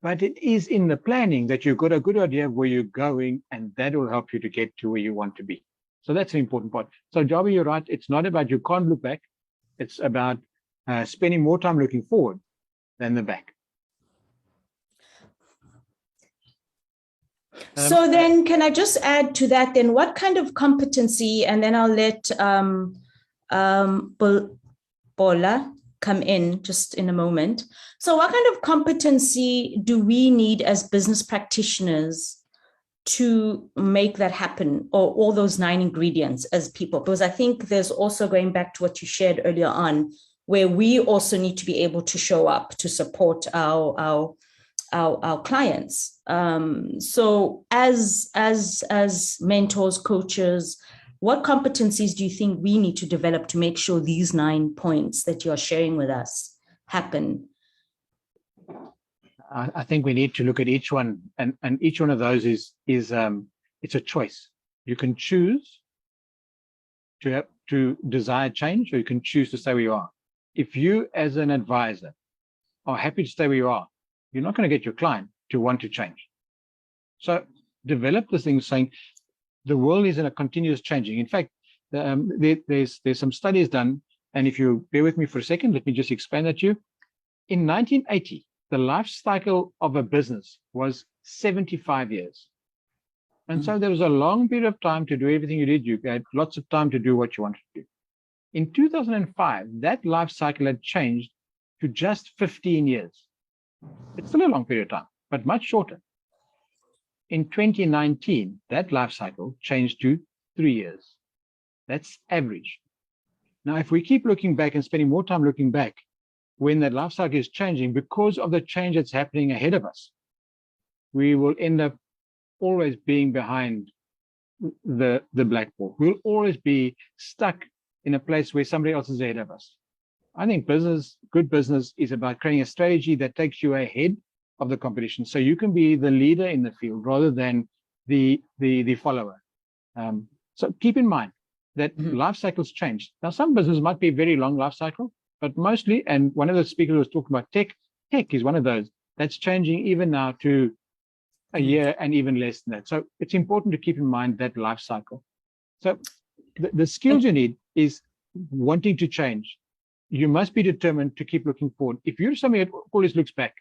but it is in the planning that you've got a good idea of where you're going, and that will help you to get to where you want to be. So that's an important part. So Javi, you're right. It's not about you can't look back. It's about spending more time looking forward than the back. So then can I just add to that then, what kind of competency, and then I'll let Bola come in just in a moment. So what kind of competency do we need as business practitioners to make that happen, or all those 9 ingredients as people? Because I think there's also, going back to what you shared earlier on, where we also need to be able to show up to support our clients. So as mentors, coaches, what competencies do you think we need to develop to make sure these 9 points that you're sharing with us happen? I think we need to look at each one, and each one of those is it's a choice. You can choose to desire change, or you can choose to stay where you are. If you, as an advisor, are happy to stay where you are, you're not going to get your client to want to change. So develop this thing saying the world is in a continuous changing. In fact, there's some studies done, and if you bear with me for a second, let me just explain that to you. In 1980, the life cycle of a business was 75 years. And so there was a long period of time to do everything you did. You had lots of time to do what you wanted to do. In 2005, that life cycle had changed to just 15 years. It's still a long period of time, but much shorter. In 2019, that life cycle changed to 3 years. That's average. Now, if we keep looking back and spending more time looking back, when that life cycle is changing, because of the change that's happening ahead of us, we will end up always being behind the blackboard. We'll always be stuck in a place where somebody else is ahead of us. I think good business is about creating a strategy that takes you ahead of the competition, so you can be the leader in the field rather than the follower. So keep in mind that life cycles change. Now, some businesses might be a very long life cycle, but mostly, and one of the speakers was talking about tech is one of those that's changing even now to a year and even less than that. So it's important to keep in mind that life cycle. So the skills you need is wanting to change. You must be determined to keep looking forward. If you're somebody that always looks back,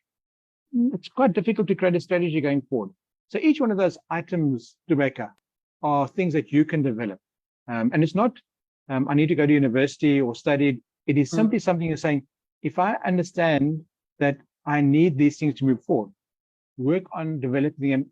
it's quite difficult to create a strategy going forward. So each one of those items, Rebecca, are things that you can develop. And it's not, I need to go to university or study. It is simply something you're saying, if I understand that I need these things to move forward, work on developing them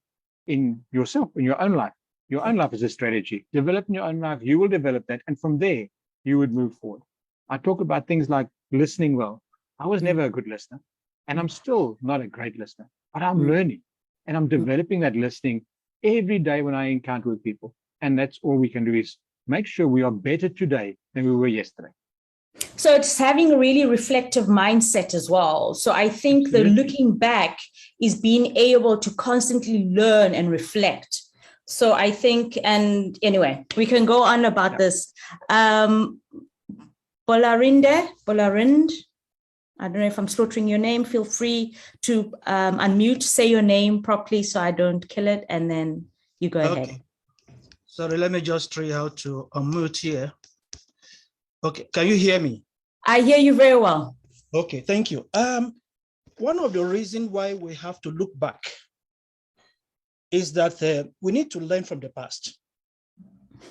in yourself, in your own life. Your own life is a strategy. Develop in your own life, you will develop that. And from there, you would move forward. I talk about things like listening well. I was never a good listener, and I'm still not a great listener, but I'm learning and I'm developing that listening every day when I encounter with people. And that's all we can do is make sure we are better today than we were yesterday. So it's having a really reflective mindset as well. So I think the looking back is being able to constantly learn and reflect. So I think, and anyway, we can go on about this. Bolarind, I don't know if I'm slaughtering your name. Feel free to unmute, say your name properly so I don't kill it, and then you go ahead. Sorry, let me just try how to unmute here. Okay, can you hear me? I hear you very well. Okay, thank you. One of the reasons why we have to look back is that we need to learn from the past,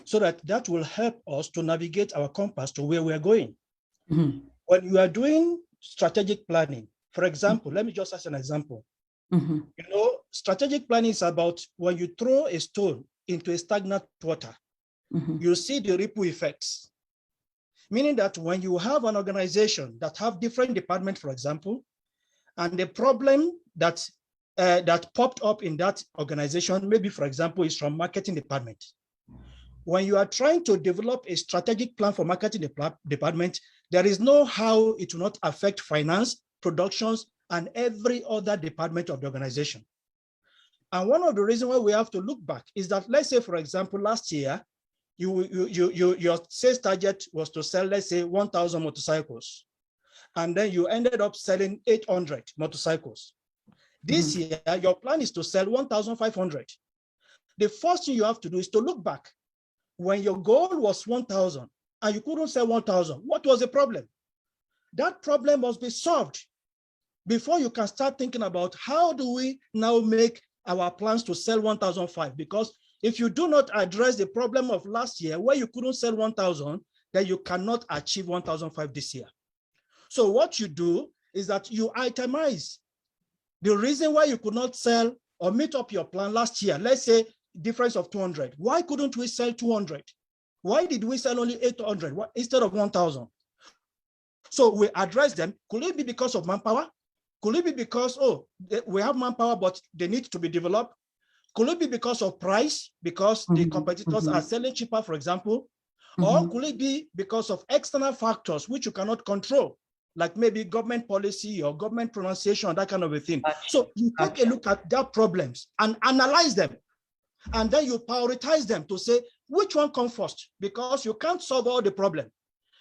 so that will help us to navigate our compass to where we are going. When you are doing strategic planning, for example, let me just ask an example. You know, strategic planning is about when you throw a stone into a stagnant water, you see the ripple effects. Meaning that when you have an organization that have different departments, for example, and the problem that that popped up in that organization, maybe, for example, is from marketing department. When you are trying to develop a strategic plan for marketing department, there is no how it will not affect finance, productions, and every other department of the organization. And one of the reasons why we have to look back is that, let's say, for example, last year, your sales target was to sell, let's say, 1,000 motorcycles. And then you ended up selling 800 motorcycles. This year, your plan is to sell 1,500. The first thing you have to do is to look back. When your goal was 1,000 and you couldn't sell 1,000, what was the problem? That problem must be solved before you can start thinking about how do we now make our plans to sell 1,005. Because if you do not address the problem of last year where you couldn't sell 1,000, then you cannot achieve 1,005 this year. So what you do is that you itemize the reason why you could not sell or meet up your plan last year. Let's say difference of 200. Why couldn't we sell 200? Why did we sell only 800 instead of 1,000? So we address them. Could it be because of manpower? Could it be because, oh, we have manpower, but they need to be developed? Could it be because of price, because the competitors are selling cheaper, for example? Or could it be because of external factors which you cannot control, like maybe government policy or government pronunciation, that kind of a thing? So you take a look at their problems and analyze them. And then you prioritize them to say, which one comes first? Because you can't solve all the problem.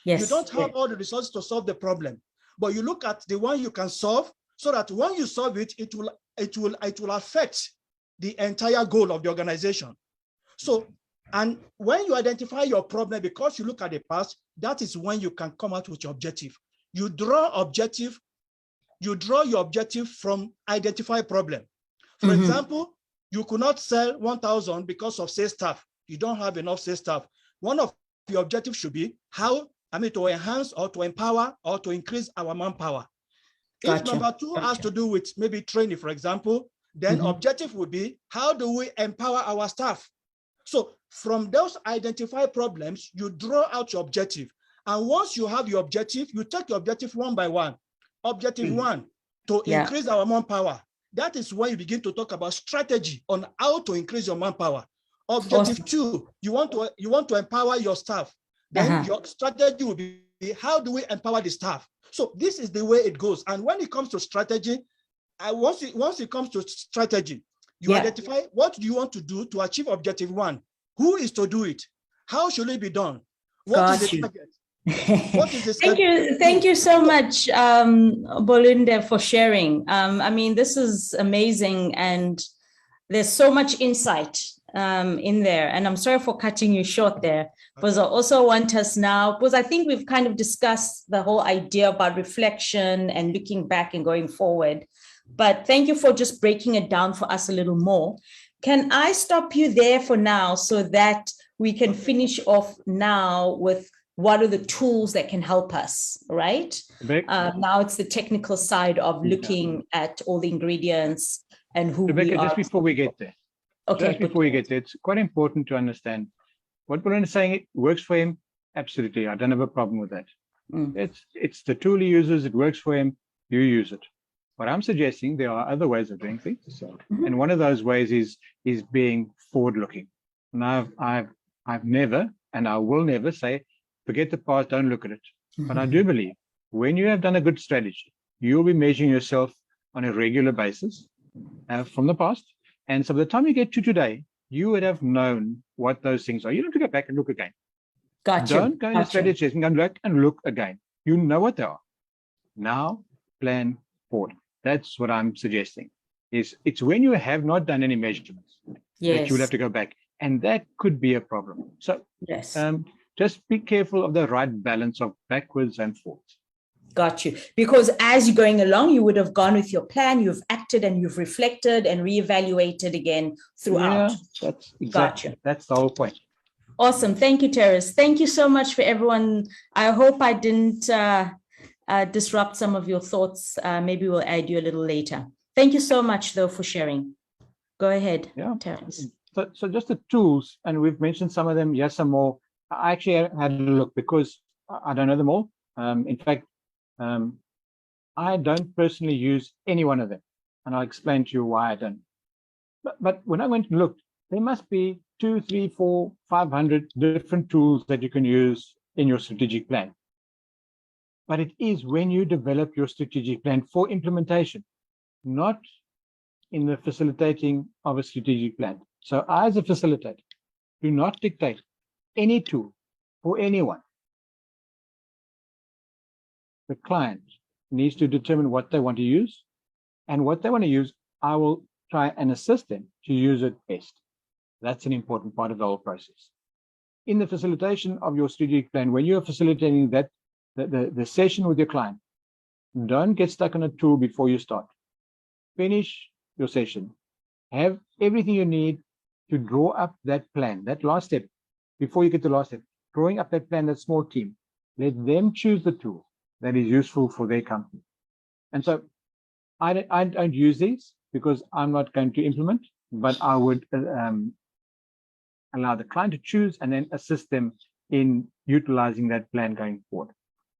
You don't have all the resources to solve the problem, but you look at the one you can solve, so that when you solve it, it will affect the entire goal of the organization. So, and when you identify your problem, because you look at the past, that is when you can come out with your objective. You draw your objective from identified problem. For example, you could not sell 1,000 because of sales staff. You don't have enough sales staff. One of your objectives should be to enhance or to empower or to increase our manpower. If number two has to do with maybe training, for example, then objective would be, how do we empower our staff? So from those identified problems, you draw out your objective. And once you have your objective, you take your objective one by one. Objective one, to increase our manpower. That is when you begin to talk about strategy on how to increase your manpower. Objective two, you want to empower your staff. Then your strategy will be, how do we empower the staff? So this is the way it goes. And when it comes to strategy, once it comes to strategy, you identify what do you want to do to achieve objective one. Who is to do it? How should it be done? What is the target? What is the Thank you so much, Bolinde, for sharing. I mean, this is amazing, and there's so much insight in there. And I'm sorry for cutting you short there, because I also want us now, because I think we've kind of discussed the whole idea about reflection and looking back and going forward. But thank you for just breaking it down for us a little more. Can I stop you there for now so that we can finish off now with what are the tools that can help us, right? Now it's the technical side of looking at all the ingredients and who Rebecca, we are. just before we get there. Okay. Just before we get there, it's quite important to understand what Brian is saying. It works for him. Absolutely. I don't have a problem with that. It's the tool he uses. It works for him. You use it. What I'm suggesting, there are other ways of doing things. And one of those ways is being forward-looking. And I've never, and I will never say, forget the past, don't look at it. But I do believe when you have done a good strategy, you'll be measuring yourself on a regular basis from the past. And so by the time you get to today, you would have known what those things are. You don't have to go back and look again. Don't go in the strategy and go back and look again. You know what they are. Now plan forward. That's what I'm suggesting. It's when you have not done any measurements that you will have to go back. And that could be a problem. So just be careful of the right balance of backwards and forwards. Got you. Because as you're going along, you would have gone with your plan, you've acted and you've reflected and reevaluated again throughout. Yeah, that's the whole point. Awesome. Thank you, Terence. Thank you so much for everyone. I hope I didn't disrupt some of your thoughts. Maybe we'll add you a little later. Thank you so much, though, for sharing. Go ahead, Terence. So just the tools, and we've mentioned some of them, yes, some more. I actually had a look because I don't know them all. In fact, I don't personally use any one of them, and I'll explain to you why I don't. But when I went and looked, there must be 200, 300, 400, 500 different tools that you can use in your strategic plan. But it is when you develop your strategic plan for implementation, not in the facilitating of a strategic plan. So I, as a facilitator, do not dictate any tool for anyone. The client needs to determine what they want to use, and what they want to use I will try and assist them to use it best. That's an important part of the whole process. In the facilitation of your strategic plan, when you're facilitating that the session with your client, don't get stuck on a tool before you start. Finish your session. Have everything you need to draw up that plan, that last step, before you get to the last step, drawing up that plan, that small team. Let them choose the tool that is useful for their company. And so I don't use these because I'm not going to implement, but I would allow the client to choose and then assist them in utilizing that plan going forward.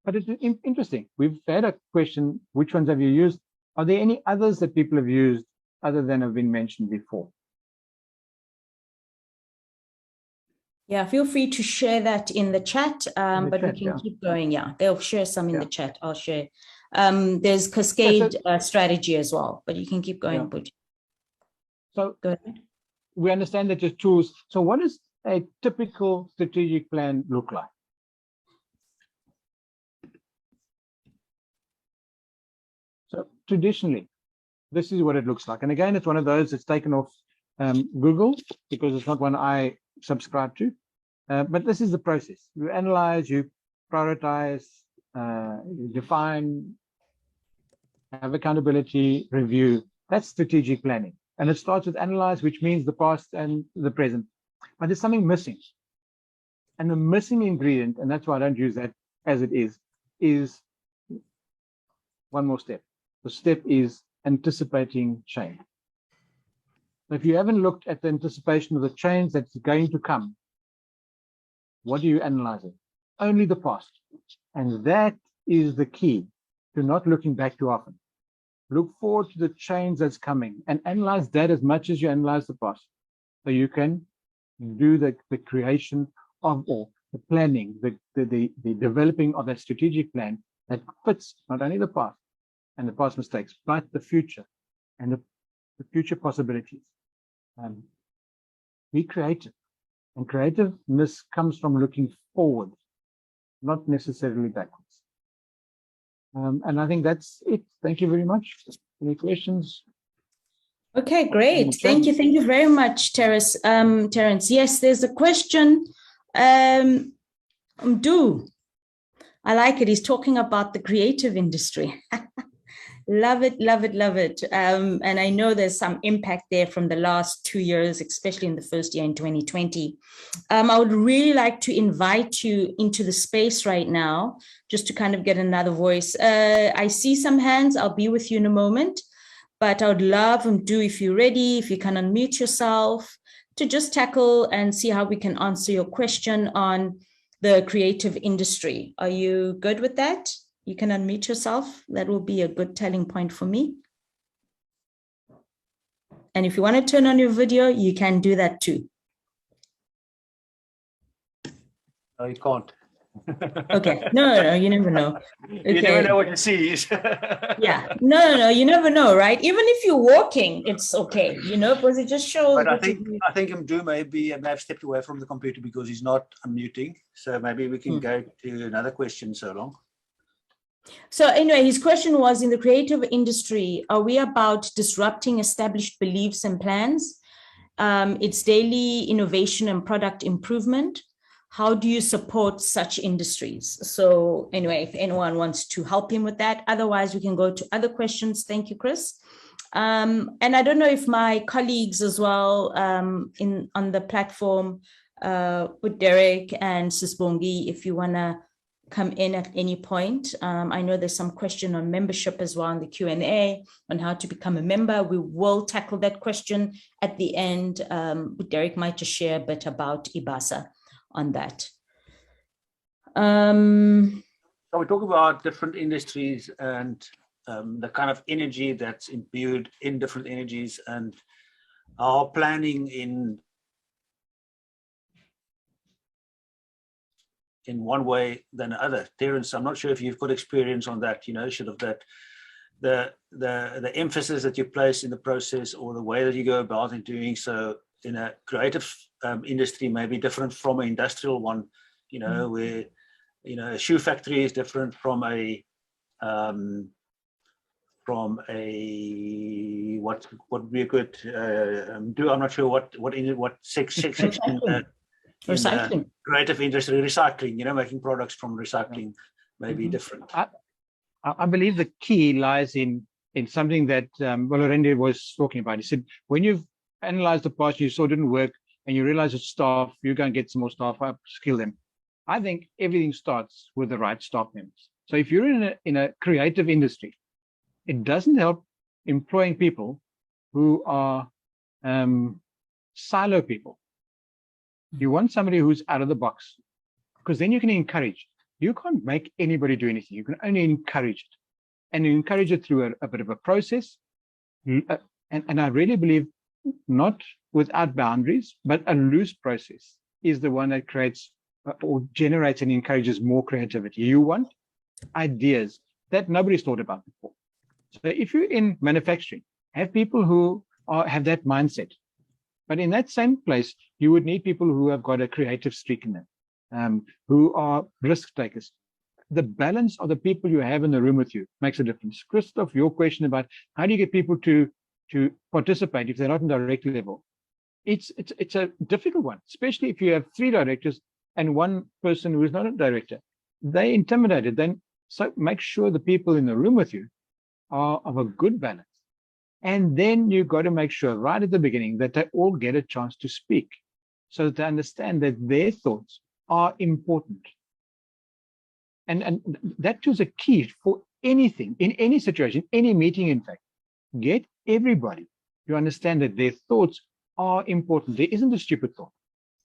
But it's interesting. We've had a question, which ones have you used? Are there any others that people have used other than have been mentioned before? Yeah, feel free to share that in the chat, but we can keep going. Yeah, they'll share some in the chat. I'll share. There's Cascade strategy as well, but you can keep going. Yeah. So go ahead. We understand that there's tools. So what does a typical strategic plan look like? So traditionally, this is what it looks like. And again, it's one of those that's taken off Google because it's not one I subscribe to. But this is the process. You analyze, you prioritize, you define, have accountability, review. That's strategic planning. And it starts with analyze, which means the past and the present. But there's something missing. And the missing ingredient, and that's why I don't use that as it is one more step. The step is anticipating change. So if you haven't looked at the anticipation of the change that's going to come, what do you analyze it? Only the past. And that is the key to not looking back too often. Look forward to the change that's coming and analyze that as much as you analyze the past. So you can do the creation of, or the planning, the developing of that strategic plan that fits not only the past and the past mistakes, but the future and the future possibilities. Be creative. And creativeness comes from looking forward, not necessarily backwards. And I think that's it. Thank you very much. Any questions? Okay, great. Thank you. Thank you very much, Terence. Yes, there's a question. I like it. He's talking about the creative industry. Love it, love it, love it. And I know there's some impact there from the last 2 years, especially in the first year in 2020. I would really like to invite you into the space right now, just to kind of get another voice. I see some hands. I'll be with you in a moment, but I would love if you're ready, if you can unmute yourself, to just tackle and see how we can answer your question on the creative industry. Are you good with that? You can unmute yourself. That will be a good telling point for me. And if you want to turn on your video, you can do that too. No, you can't. Okay. No, you never know. Okay. You never know what you see. Yeah. No, you never know, right? Even if you're walking, it's okay, because it just shows. But I think Mdu may have stepped away from the computer because he's not unmuting. So maybe we can go to another question so long. So anyway, his question was, in the creative industry, are we about disrupting established beliefs and plans? It's daily innovation and product improvement. How do you support such industries? So anyway, if anyone wants to help him with that, otherwise we can go to other questions. Thank you, Chris. And I don't know if my colleagues as well on the platform, with Derek and Sisbongi, if you want to come in at any point. I know there's some question on membership as well in the Q&A on how to become a member. We will tackle that question at the end. Derek might just share a bit about IBASA on that. So we talk about different industries and the kind of energy that's imbued in different energies and our planning in one way than the other. Terence, I'm not sure if you've got experience on that, sort of that the emphasis that you place in the process or the way that you go about in doing so in a creative industry may be different from an industrial one, where, a shoe factory is different from a from a what would be a good do? I'm not sure what section. Recycling. Creative industry, recycling. You know, making products from recycling may be different. I believe the key lies in something that Randy was talking about. He said, when you've analyzed the parts you saw didn't work and you realize it's staff, you go and get some more staff, upskill them. I think everything starts with the right staff members. So if you're in a creative industry, it doesn't help employing people who are silo people. You want somebody who's out of the box, because then you can encourage. You can't make anybody do anything. You can only encourage it. And you encourage it through a bit of a process. And I really believe not without boundaries, but a loose process is the one that creates or generates and encourages more creativity. You want ideas that nobody's thought about before. So if you're in manufacturing, have people who have that mindset. But in that same place, you would need people who have got a creative streak in them, who are risk takers. The balance of the people you have in the room with you makes a difference. Christoph, your question about how do you get people to participate if they're not in direct level? It's a difficult one, especially if you have 3 directors and 1 person who is not a director. They're intimidated. Then so make sure the people in the room with you are of a good balance. And then you've got to make sure right at the beginning that they all get a chance to speak so that they understand that their thoughts are important. And that was a key for anything, in any situation, any meeting, in fact. Get everybody to understand that their thoughts are important. There isn't a stupid thought.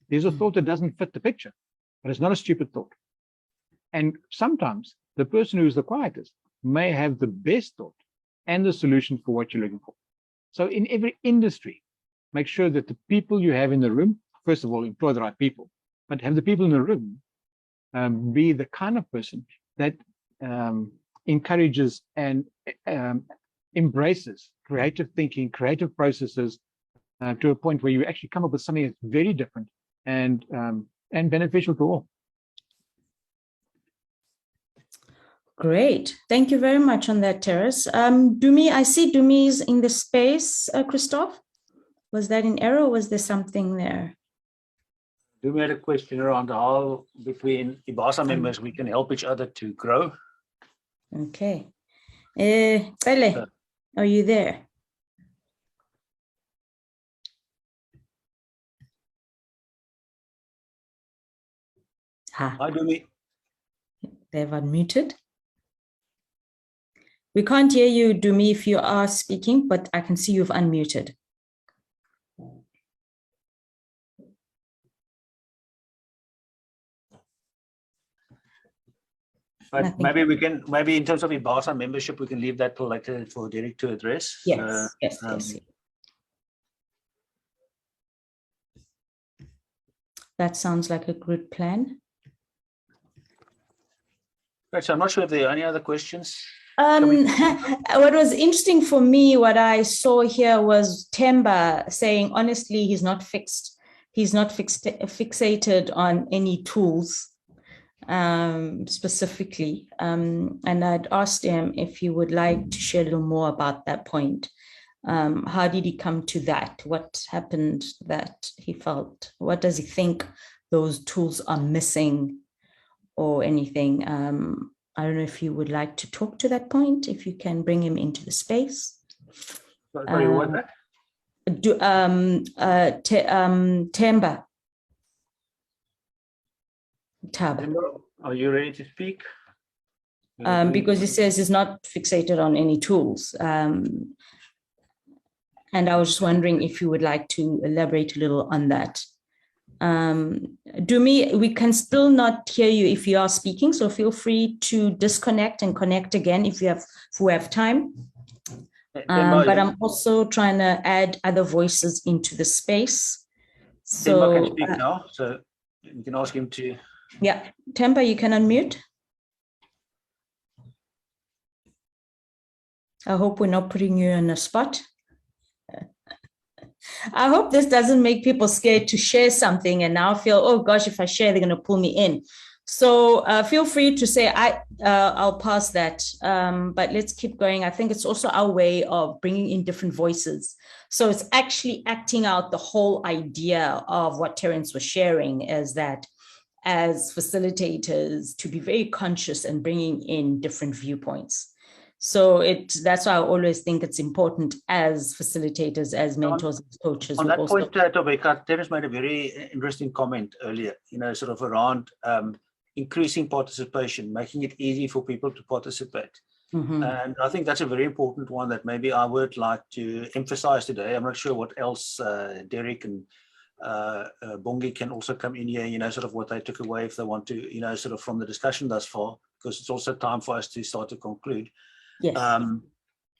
There's a thought that doesn't fit the picture, but it's not a stupid thought. And sometimes the person who's the quietest may have the best thought and the solution for what you're looking for. So in every industry, make sure that the people you have in the room, first of all, employ the right people, but have the people in the room be the kind of person that encourages and embraces creative thinking, creative processes to a point where you actually come up with something that's very different and beneficial to all. Great. Thank you very much on that, Terence. Dumi, I see Dumi is in the space, Christoph. Was that an error or was there something there? Dumi had a question around how between IBASA members we can help each other to grow. Okay. Ele, are you there? Hi, Dumi. They've unmuted. We can't hear you, Dumi, if you are speaking, but I can see you've unmuted. But maybe we can, in terms of IBASA membership, we can leave that for later for Derek to address. Yes, yes. That sounds like a good plan. Right, so I'm not sure if there are any other questions. What was interesting for me, what I saw here was Themba saying, honestly, he's not fixated on any tools specifically. And I'd asked him if he would like to share a little more about that point. How did he come to that? What happened that he felt? What does he think those tools are missing or anything? I don't know if you would like to talk to that point, if you can bring him into the space. Sorry, what? Themba. Tab. Are you ready to speak? Because he says he's not fixated on any tools. And I was just wondering if you would like to elaborate a little on that. Dumi, we can still not hear you if you are speaking, so feel free to disconnect and connect again if we have time. But I'm also trying to add other voices into the space. So Themba can speak now, so you can ask him to. Yeah, Themba, you can unmute. I hope we're not putting you on a spot. I hope this doesn't make people scared to share something and now feel, oh gosh, if I share, they're going to pull me in. So feel free to say, I'll pass that, but let's keep going. I think it's also our way of bringing in different voices. So it's actually acting out the whole idea of what Terence was sharing, is that as facilitators to be very conscious and bringing in different viewpoints. So that's why I always think it's important as facilitators, as mentors, as coaches. On that point, Tobeka, Terence made a very interesting comment earlier, sort of around increasing participation, making it easy for people to participate. Mm-hmm. And I think that's a very important one that maybe I would like to emphasize today. I'm not sure what else Derek and Bongi can also come in here, sort of what they took away if they want to, sort of from the discussion thus far, because it's also time for us to start to conclude. Yes.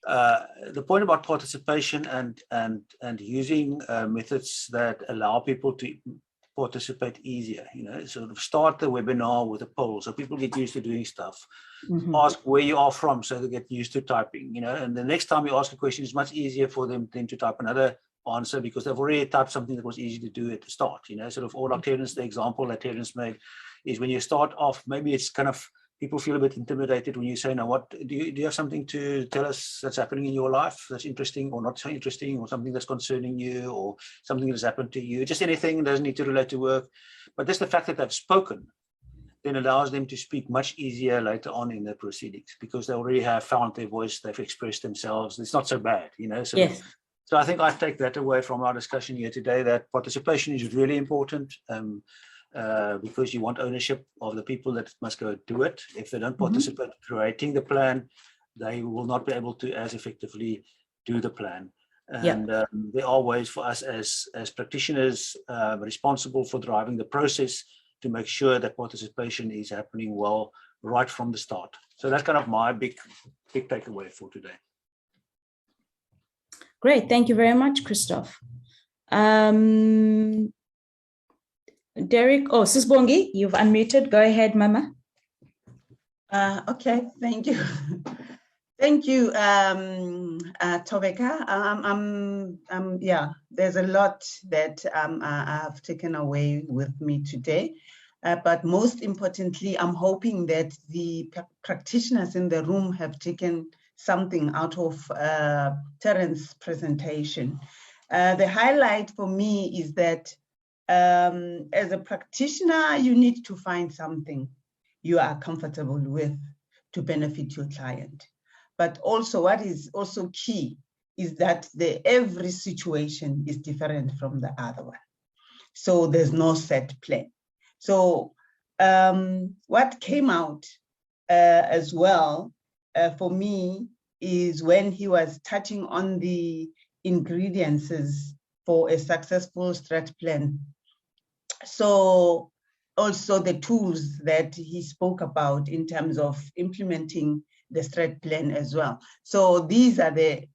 The point about participation and using methods that allow people to participate easier, sort of start the webinar with a poll so people get used to doing stuff. Mm-hmm. Ask where you are from so they get used to typing, and the next time you ask a question, it's much easier for them then to type another answer because they've already typed something that was easy to do at the start, sort of all like Terence, the example that Terence made is when you start off, maybe it's kind of people feel a bit intimidated when you say, now, what do you have something to tell us that's happening in your life that's interesting or not so interesting, or something that's concerning you, or something that's happened to you? Just anything, doesn't need to relate to work. But just the fact that they've spoken then allows them to speak much easier later on in their proceedings because they already have found their voice, they've expressed themselves. It's not so bad, So, yes. So I think I take that away from our discussion here today, that participation is really important. Because you want ownership of the people that must go do it. If they don't participate in creating the plan, they will not be able to as effectively do the plan. And there are ways for us as practitioners responsible for driving the process to make sure that participation is happening well right from the start. So that's kind of my big takeaway for today. Great, thank you very much, Christoph. Derek, Sis Bongi, you've unmuted. Go ahead, Mama. Okay, thank you. Thank you, Tobeka. Yeah, there's a lot that I've taken away with me today. But most importantly, I'm hoping that the practitioners in the room have taken something out of Terence's presentation. The highlight for me is that as a practitioner, you need to find something you are comfortable with to benefit your client. But also what is also key is that every situation is different from the other one. So there's no set plan. So what came out as well for me is when he was touching on the ingredients for a successful strat plan. So also the tools that he spoke about in terms of implementing the strat plan as well. So these are the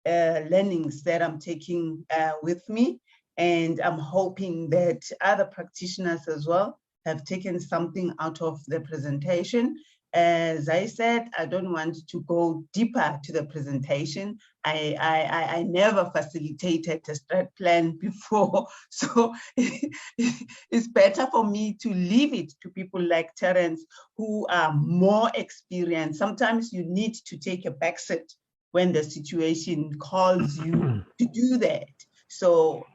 learnings that I'm taking with me, and I'm hoping that other practitioners as well have taken something out of the presentation. As I said, I don't want to go deeper to the presentation. I never facilitated a strat plan before, so it's better for me to leave it to people like Terence who are more experienced. Sometimes you need to take a backseat when the situation calls you to do that. So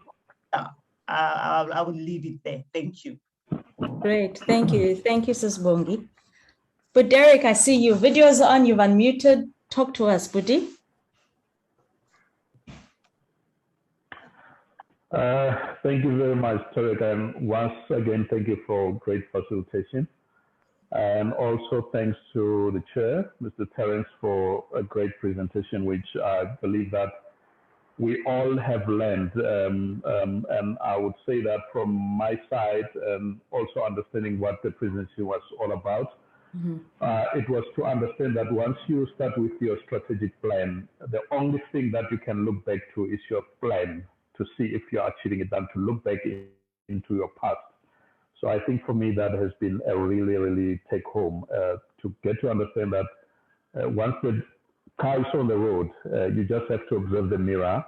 I will leave it there. Thank you. Great, thank you. Thank you, Sis Bongi. But Derek, I see your videos on, you've unmuted. Talk to us, Buddy. Thank you very much, Tarek. And once again, thank you for great facilitation. And also thanks to the chair, Mr. Terence, for a great presentation, which I believe that we all have learned. And I would say that from my side, also understanding what the presentation was all about, it was to understand that once you start with your strategic plan, the only thing that you can look back to is your plan to see if you are achieving it, and to look back into your past. So I think for me, that has been a really, really take home to get to understand that once the car is on the road, you just have to observe the mirror,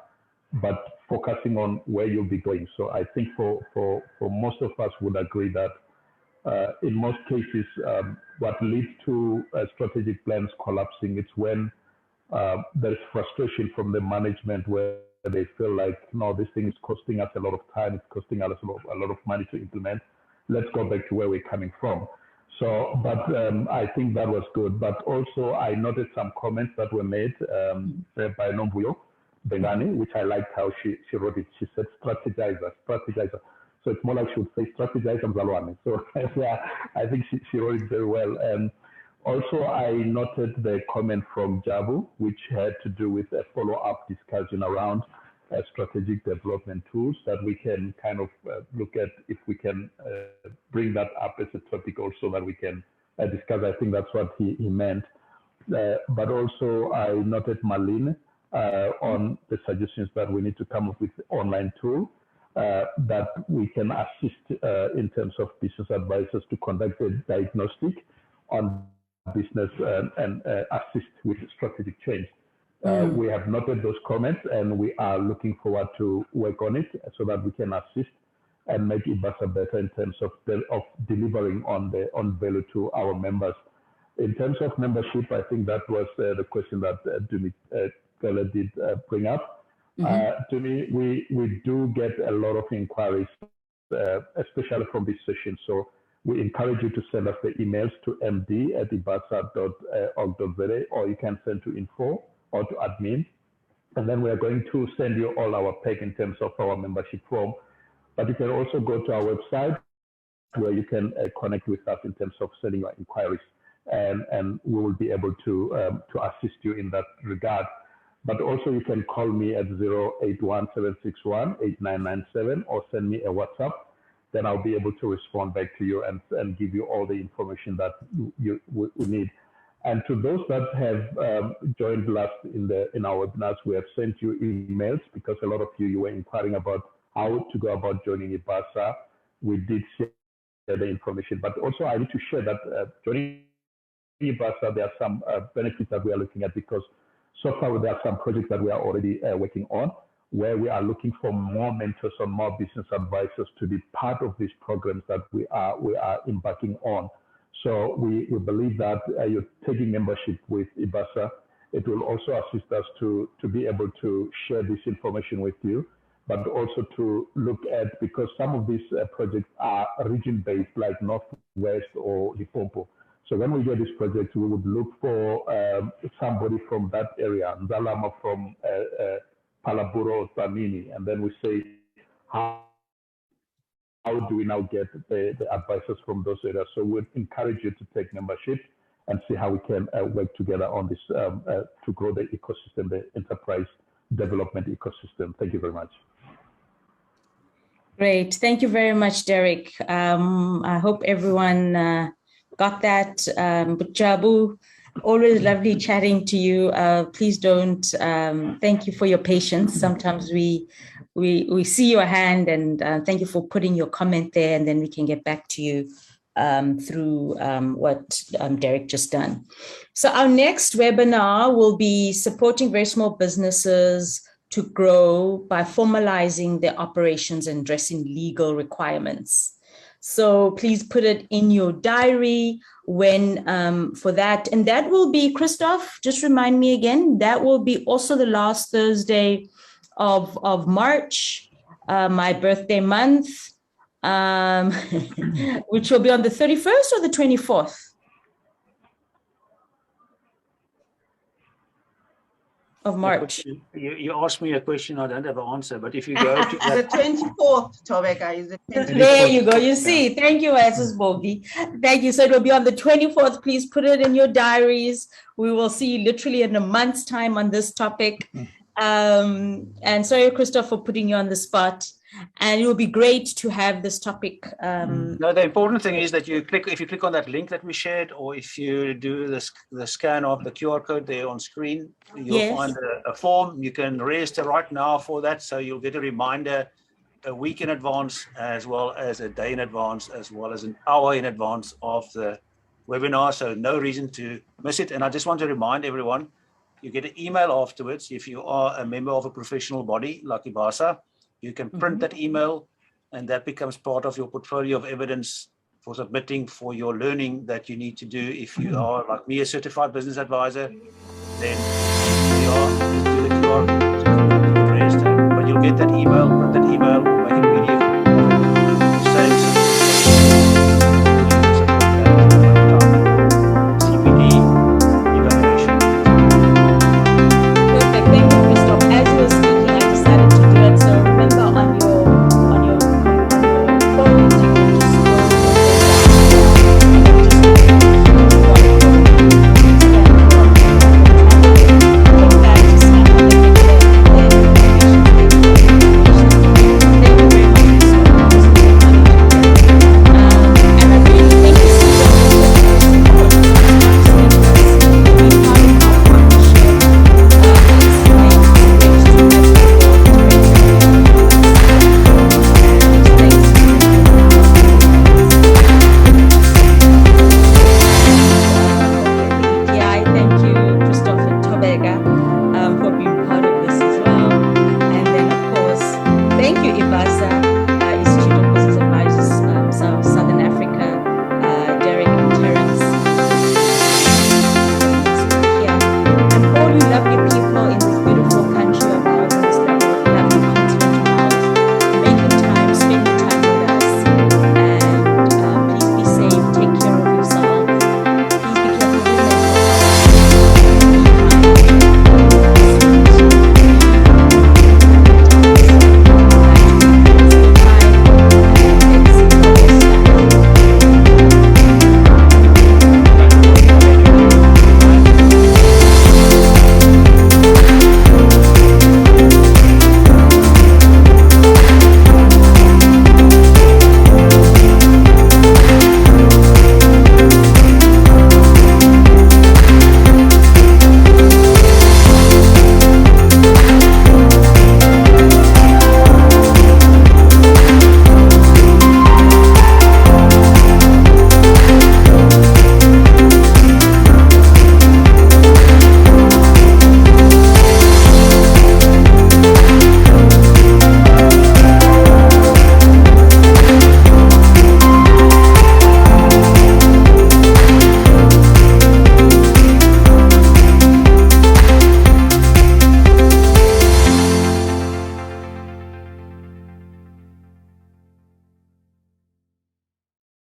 but focusing on where you'll be going. So I think for most of us would agree that in most cases, what leads to strategic plans collapsing is when there's frustration from the management where they feel like, no, this thing is costing us a lot of time, it's costing us a lot of money to implement. Let's go back to where we're coming from. So, but I think that was good. But also, I noted some comments that were made by Nombuyo Bengani, which I liked how she wrote it. She said, strategizer. So it's more like she would say, strategize and Zalwane. So yeah, I think she wrote it very well. Also, I noted the comment from Jabu, which had to do with a follow-up discussion around strategic development tools that we can kind of look at if we can bring that up as a topic also that we can discuss. I think that's what he meant. But also, I noted Marlene on the suggestions that we need to come up with an online tool that we can assist in terms of business advisors to conduct a diagnostic on business and assist with strategic change. We have noted those comments and we are looking forward to work on it so that we can assist and make IBASA better in terms of delivering on value to our members. In terms of membership, I think that was the question that Dumi did bring up. To me, we do get a lot of inquiries, especially from this session. So we encourage you to send us the emails to md@ibasa.org.za, or you can send to info or to admin. And then we are going to send you all our pack in terms of our membership form. But you can also go to our website where you can connect with us in terms of sending your inquiries. And we will be able to assist you in that regard. But also you can call me at 0817618997 or send me a WhatsApp. Then I'll be able to respond back to you and give you all the information that you need. And to those that have joined last in our webinars, we have sent you emails because a lot of you were inquiring about how to go about joining IBASA. We did share the information, but also I need to share that joining IBASA, there are some benefits that we are looking at because so far there are some projects that we are already working on, where we are looking for more mentors and more business advisors to be part of these programs that we are embarking on. So we believe that you're taking membership with IBASA. It will also assist us to be able to share this information with you, but also to look at, because some of these projects are region-based, like Northwest or Limpopo. So when we get this project, we would look for somebody from that area, Nzalama from Palaburo, Tsamini, and then we say, how do we now get the advisors from those areas? So we'd encourage you to take membership and see how we can work together on this to grow the ecosystem, the enterprise development ecosystem. Thank you very much. Great. Thank you very much, Derek. I hope everyone got that. Jabu, always lovely chatting to you. Please don't, thank you for your patience. Sometimes we see your hand, and thank you for putting your comment there, and then we can get back to you through what Derek just done. So our next webinar will be supporting very small businesses to grow by formalizing their operations and addressing legal requirements. So please put it in your diary when for that. And that will be, Christoph, just remind me again, that will be also the last Thursday of March, my birthday month, which will be on the 31st or the 24th? Of March. You asked me a question, I don't have an answer, but if you go to the 24th, Tobeka, is the 24th. There you go. You see, thank you, Mrs. Bogi. Thank you. So it will be on the 24th. Please put it in your diaries. We will see you literally in a month's time on this topic. And sorry, Christoph, for putting you on the spot. And it will be great to have this topic. No, the important thing is that if you click on that link that we shared, or if you do the scan of the QR code there on screen, you'll find a form. You can register right now for that. So you'll get a reminder a week in advance, as well as a day in advance, as well as an hour in advance of the webinar. So no reason to miss it. And I just want to remind everyone, you get an email afterwards if you are a member of a professional body like IBASA. You can print that email, and that becomes part of your portfolio of evidence for submitting for your learning that you need to do. If you are, like me, a certified business advisor, then we are, do the QR, but you'll get that email.